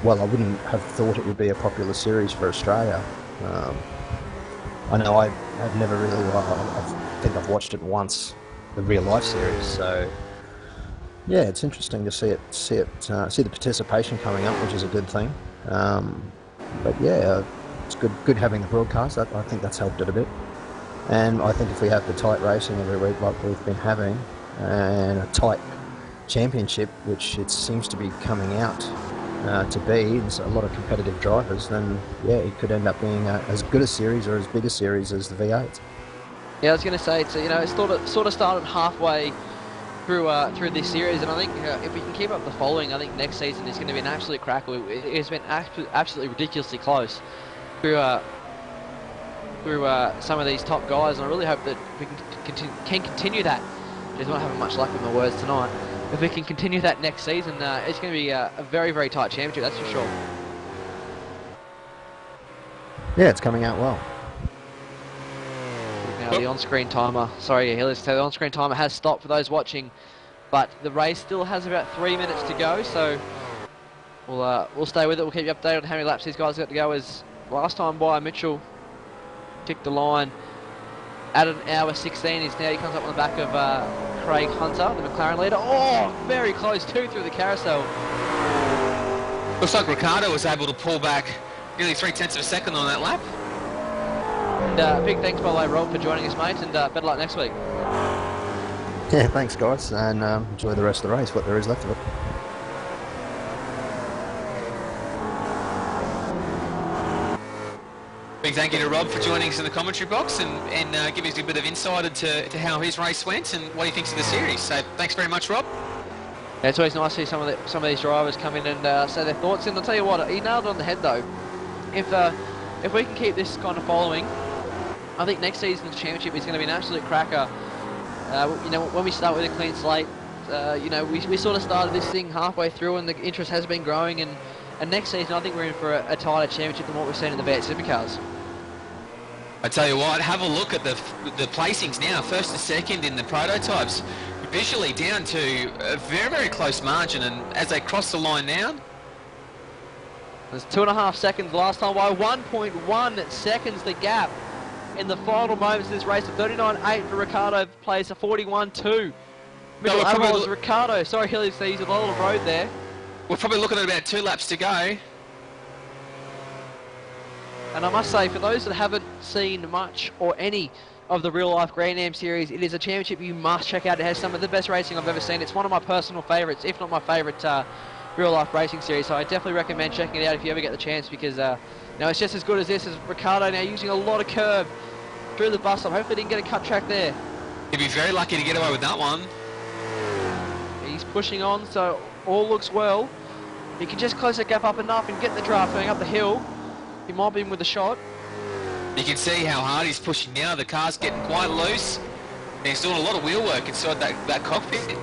well, I wouldn't have thought it would be a popular series for Australia. I know I've never really, I think I've watched it once, the real life series, so yeah, it's interesting to see the participation coming up, which is a good thing. But yeah, it's good having the broadcast. I think that's helped it a bit. And I think if we have the tight racing every week like we've been having, and a tight championship, which it seems to be coming out to be, there's a lot of competitive drivers, then yeah, it could end up being as good a series or as big a series as the V8. Yeah, I was going to say, it's sort of started halfway through this series, and I think if we can keep up the following, I think next season is going to be an absolute cracker. It's been absolutely ridiculously close through some of these top guys, and I really hope that we can continue that. Just not having much luck with my words tonight. If we can continue that next season, it's going to be a very, very tight championship, that's for sure. Yeah, it's coming out well. Now the on-screen timer, sorry, let's say the on-screen timer has stopped for those watching, but the race still has about 3 minutes to go, so we'll stay with it. We'll keep you updated on how many laps these guys got to go. As last time by, Mitchell ticked the line at an hour 16. He comes up on the back of Craig Hunter, the McLaren leader. Oh, very close too through the carousel. Looks like Ricardo was able to pull back nearly 0.3 of a second on that lap. And big thanks by the way, Rob, for joining us, mate, and better luck next week. Yeah, thanks guys, and enjoy the rest of the race, what there is left of it. Big thank you to Rob for joining us in the commentary box and giving us a bit of insight into how his race went and what he thinks of the series. So thanks very much, Rob. Yeah, it's always nice to see some of these drivers come in and say their thoughts. And I'll tell you what, he nailed it on the head though. If we can keep this kind of following, I think next season's championship is going to be an absolute cracker. When we start with a clean slate, we sort of started this thing halfway through, and the interest has been growing. And next season, I think we're in for a tighter championship than what we've seen in the V8 Supercars. I tell you what, have a look at the placings now, first and second in the prototypes, visually down to a very, very close margin, and as they cross the line now, there's 2.5 seconds last time by 1.1 seconds the gap in the final moments of this race. A 39.8 for Ricardo, plays a 41.2. Mitchell Admiral's Ricardo, sorry, he's a lot of road there. We're probably looking at about 2 laps to go. And I must say, for those that haven't seen much or any of the real life Grand Am series, it is a championship you must check out. It has some of the best racing I've ever seen. It's one of my personal favourites, if not my favourite real life racing series. So I definitely recommend checking it out if you ever get the chance, because it's just as good as this. As Ricciardo now using a lot of curb through the bus stop. Hopefully didn't get a cut track there. He'd be very lucky to get away with that one. He's pushing on, so all looks well. He can just close the gap up enough and get the draft going up the hill. He might be in with a shot. You can see how hard he's pushing now. The car's getting quite loose. And he's doing a lot of wheel work inside that cockpit.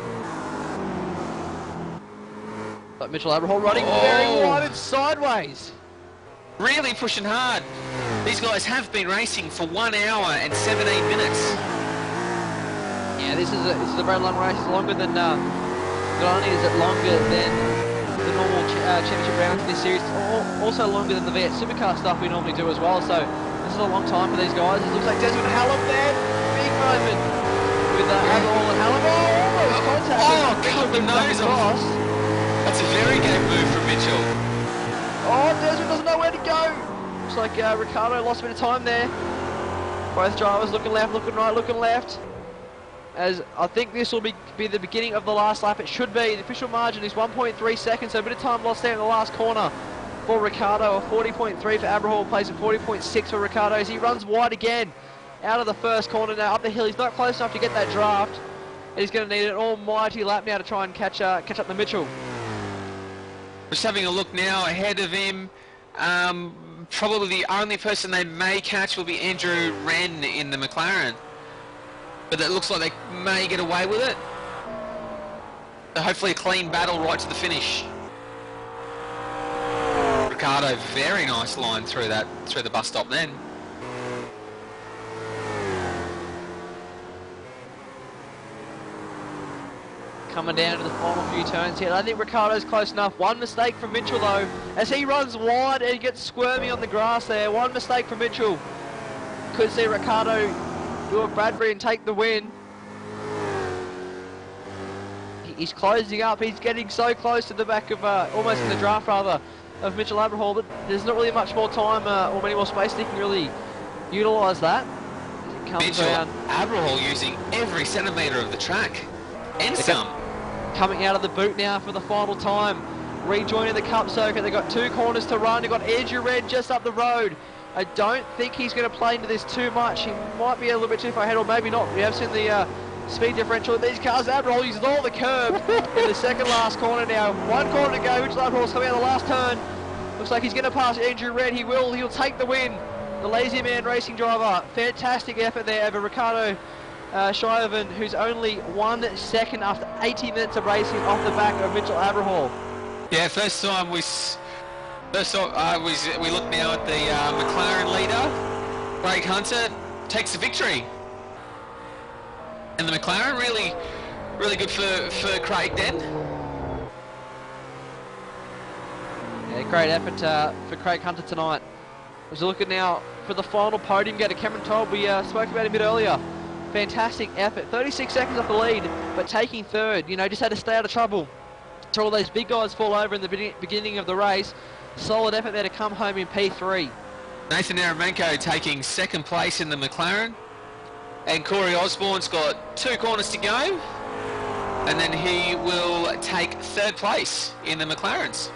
But Mitchell Aberhall running very wide and sideways. Really pushing hard. These guys have been racing for 1 hour and 17 minutes. Yeah, this is a very long race. It's longer than not only is it longer than the normal championship rounds in this series, it's also longer than the V8 Supercar stuff we normally do as well. So this is a long time for these guys. It looks like Desmond Hallam there, big moment with Aberhall and Hallam. Almost contact. Cut the nose off. That's a very game move from Mitchell. Oh, Desmond doesn't know where to go. Looks like Ricciardo lost a bit of time there. Both drivers looking left, looking right, looking left. As I think this will be the beginning of the last lap. It should be. The official margin is 1.3 seconds, so a bit of time lost there in the last corner for Ricciardo. A 40.3 for Aberhall, plays at 40.6 for Ricciardo as he runs wide again out of the first corner now up the hill. He's not close enough to get that draft, and he's going to need an almighty lap now to try and catch up to Mitchell. Just having a look now ahead of him. Probably the only person they may catch will be Andrew Wren in the McLaren. But it looks like they may get away with it. So hopefully a clean battle right to the finish. Ricciardo, very nice line through the bus stop then. Coming down to the final few turns here. I think Ricciardo's close enough. One mistake from Mitchell though, as he runs wide and gets squirmy on the grass there. One mistake from Mitchell. Could see Ricciardo do a Bradbury and take the win. He's closing up. He's getting so close to the back of, almost in the draft rather, of Mitchell Aberhall, but there's not really much more time or many more space he can really utilise that. As it comes Mitchell around. Aberhall using every centimetre of the track. And some. Coming out of the boot now for the final time. Rejoining the Cup circuit. They've got 2 corners to run. They've got Andrew Wren just up the road. I don't think he's going to play into this too much. He might be a little bit too far ahead, or maybe not. We have seen the speed differential in these cars. Aberhall uses all the curb in the second last corner now. 1 corner to go. Mitchell Aberhall's coming out of the last turn. Looks like he's going to pass Andrew Wren. He will. He'll take the win. The Lazy Man racing driver. Fantastic effort there over Ricciardo Schieven, who's only 1 second after 80 minutes of racing off the back of Mitchell Aberhall. Yeah, first time we look now at the McLaren leader. Craig Hunter takes the victory. And the McLaren really good for Craig then. Yeah, great effort for Craig Hunter tonight. As we look at now for the final podium go to Cameron Todd, we spoke about him a bit earlier. Fantastic effort, 36 seconds off the lead, but taking third, just had to stay out of trouble. So all those big guys fall over in the beginning of the race. Solid effort there to come home in P3. Nathan Aramenko taking 2nd place in the McLaren. And Corey Osborne's got 2 corners to go. And then he will take 3rd place in the McLarens.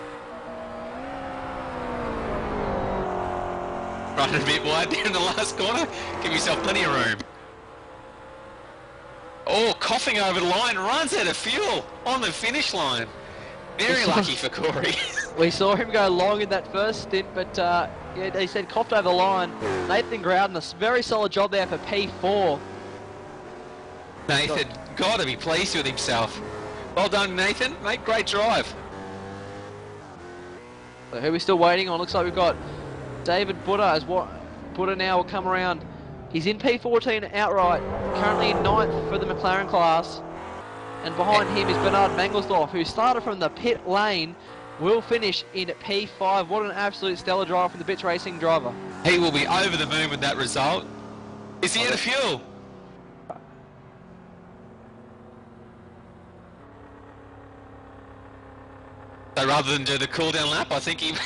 Running a bit wide there in the last corner. Give yourself plenty of room. Oh, coughing over the line, runs out of fuel on the finish line. Very lucky for Corey. We saw him go long in that first stint, but yeah, he said coughed over the line. Nathan Grouden, a very solid job there for P4. Nathan, got to be pleased with himself. Well done, Nathan. Mate, great drive. So who are we still waiting on? Looks like we've got David Butter as what Butter now will come around. He's in P14 outright, currently in 9th for the McLaren class. And behind him is Bernard Mangelsdorf, who started from the pit lane, will finish in P5. What an absolute stellar drive from the Bits Racing driver. He will be over the moon with that result. Is he out of fuel? So rather than do the cool down lap, I think he's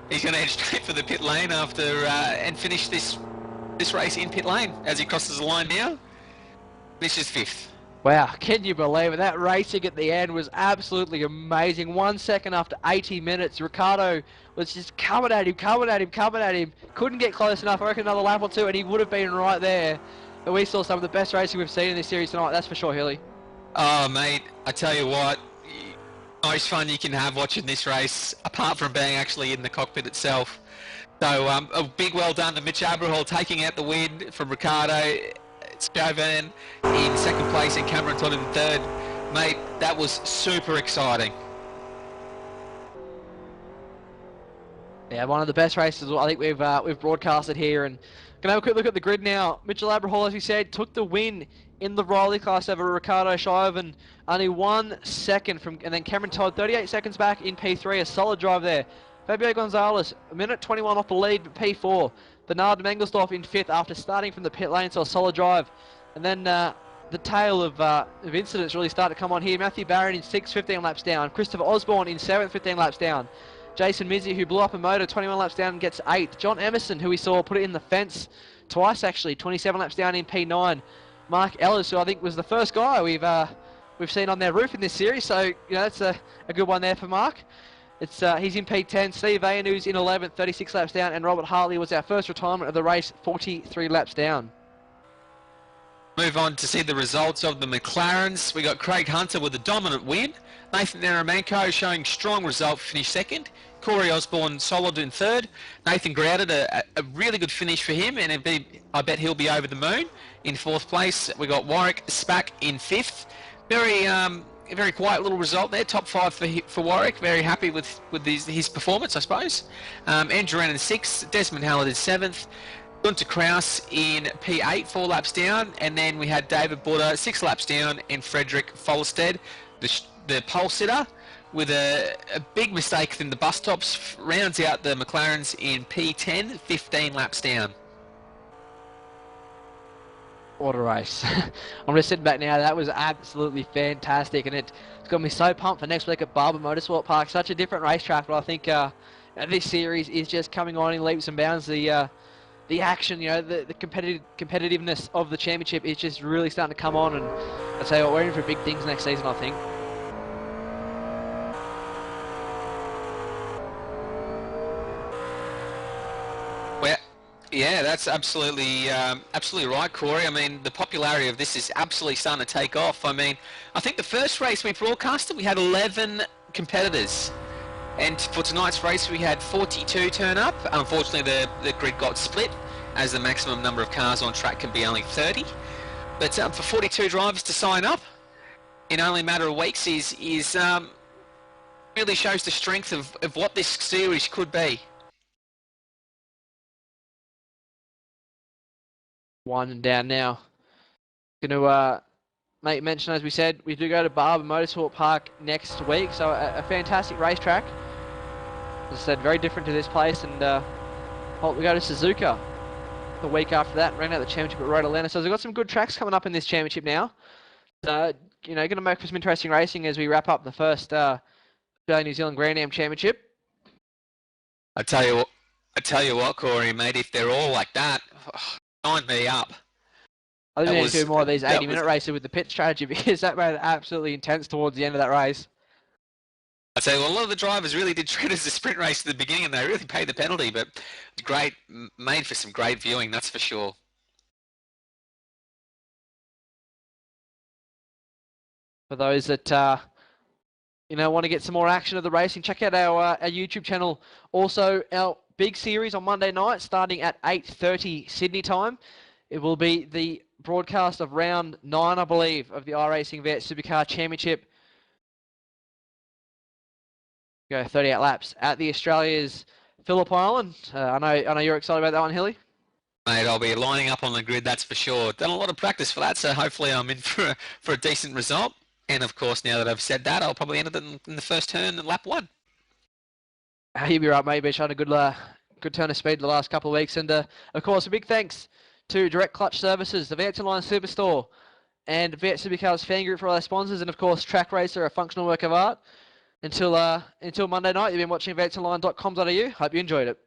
going to head straight for the pit lane after and finish this race in pit lane as he crosses the line now. Finishes 5th. Wow, can you believe it? That racing at the end was absolutely amazing. 1 second after 80 minutes, Ricardo was just coming at him. Couldn't get close enough. I reckon another lap or two and he would have been right there. But we saw some of the best racing we've seen in this series tonight, that's for sure, Hilly. Oh, mate, I tell you what, most fun you can have watching this race, apart from being actually in the cockpit itself. So a big well done to Mitch Abrahall taking out the win from Ricardo. Chauvin in second place and Cameron Todd in third. Mate, that was super exciting. Yeah, one of the best races I think we've broadcasted here. And gonna have a quick look at the grid now. Mitchell Abrahall, as we said, took the win in the Riley class over Ricardo Chauvin. Only 1 second from, and then Cameron Todd 38 seconds back in P3. A solid drive there. Fabio Gonzalez, a minute 21 off the lead, but P4. Bernard Mengelsdorf in 5th after starting from the pit lane, so a solid drive. And then the tale of incidents really started to come on here. Matthew Barron in 6th, 15 laps down. Christopher Osborne in 7th, 15 laps down. Jason Mizzi, who blew up a motor, 21 laps down, gets 8th. John Emerson, who we saw put it in the fence twice actually, 27 laps down in P9. Mark Ellis, who I think was the first guy we've seen on their roof in this series, so you know that's a good one there for Mark. He's in P10. Steve Vaughan, who's in 11th, 36 laps down, and Robert Hartley was our first retirement of the race, 43 laps down. Move on to see the results of the McLarens. We got Craig Hunter with a dominant win. Nathan Naramenko showing strong result, finished second. Corey Osborne solid in third. Nathan Grouded, a really good finish for him, and I bet he'll be over the moon. In fourth place, we got Warwick Spack in fifth. A very quiet little result there, top 5 for Warwick. Very happy with his performance, I suppose. Andrew Rennan in 6th, Desmond Hallett in 7th, Gunter Kraus in P8, 4 laps down, and then we had David Butter 6 laps down, and Frederick Folstead, the pole sitter, with a big mistake in the bus stops, rounds out the McLarens in P10, 15 laps down. What a race. I'm just sitting back now. That was absolutely fantastic, and it's got me so pumped for next week at Barber Motorsport Park. Such a different racetrack, but I think this series is just coming on in leaps and bounds. The action, you know, the competitiveness of the championship is just really starting to come on, and I tell you what, we're in for big things next season, I think. Yeah, that's absolutely right, Corey. I mean, the popularity of this is absolutely starting to take off. I mean, I think the first race we broadcasted, we had 11 competitors. And for tonight's race, we had 42 turn up. Unfortunately, the grid got split, as the maximum number of cars on track can be only 30. But for 42 drivers to sign up in only a matter of weeks is really shows the strength of what this series could be. Winding down now. Going to make mention, as we said, we do go to Barber Motorsport Park next week, so a fantastic racetrack. As I said, very different to this place, and we go to Suzuka the week after that, ran out the championship at Road Atlanta. So we've got some good tracks coming up in this championship now. You know, going to make for some interesting racing as we wrap up the first Australian New Zealand Grand Am Championship. I tell you what, Corey, mate, if they're all like that, sign me up. I think we need to do more of these 80-minute races with the pit strategy, because that made it absolutely intense towards the end of that race. I'd say, well, a lot of the drivers really did treat it as a sprint race at the beginning, and they really paid the penalty, but great, made for some great viewing, that's for sure. For those that you know, want to get some more action of the racing, check out our YouTube channel. Also, our big series on Monday night, starting at 8:30 Sydney time. It will be the broadcast of round 9, I believe, of the iRacing Vet Supercar Championship. Go 38 laps at the Australia's Phillip Island. I know you're excited about that one, Hilly. Mate, I'll be lining up on the grid, that's for sure. Done a lot of practice for that, so hopefully I'm in for a decent result. And of course, now that I've said that, I'll probably end it in the first turn in lap 1. You'll be right, mate. Been showing a good turn of speed the last couple of weeks. And of course, a big thanks to Direct Clutch Services, the Vets Online Superstore, and Vet Supercars Fan Group for all their sponsors, and of course, Track Racer, a functional work of art. Until Monday night, you've been watching vetsonline.com.au. Hope you enjoyed it.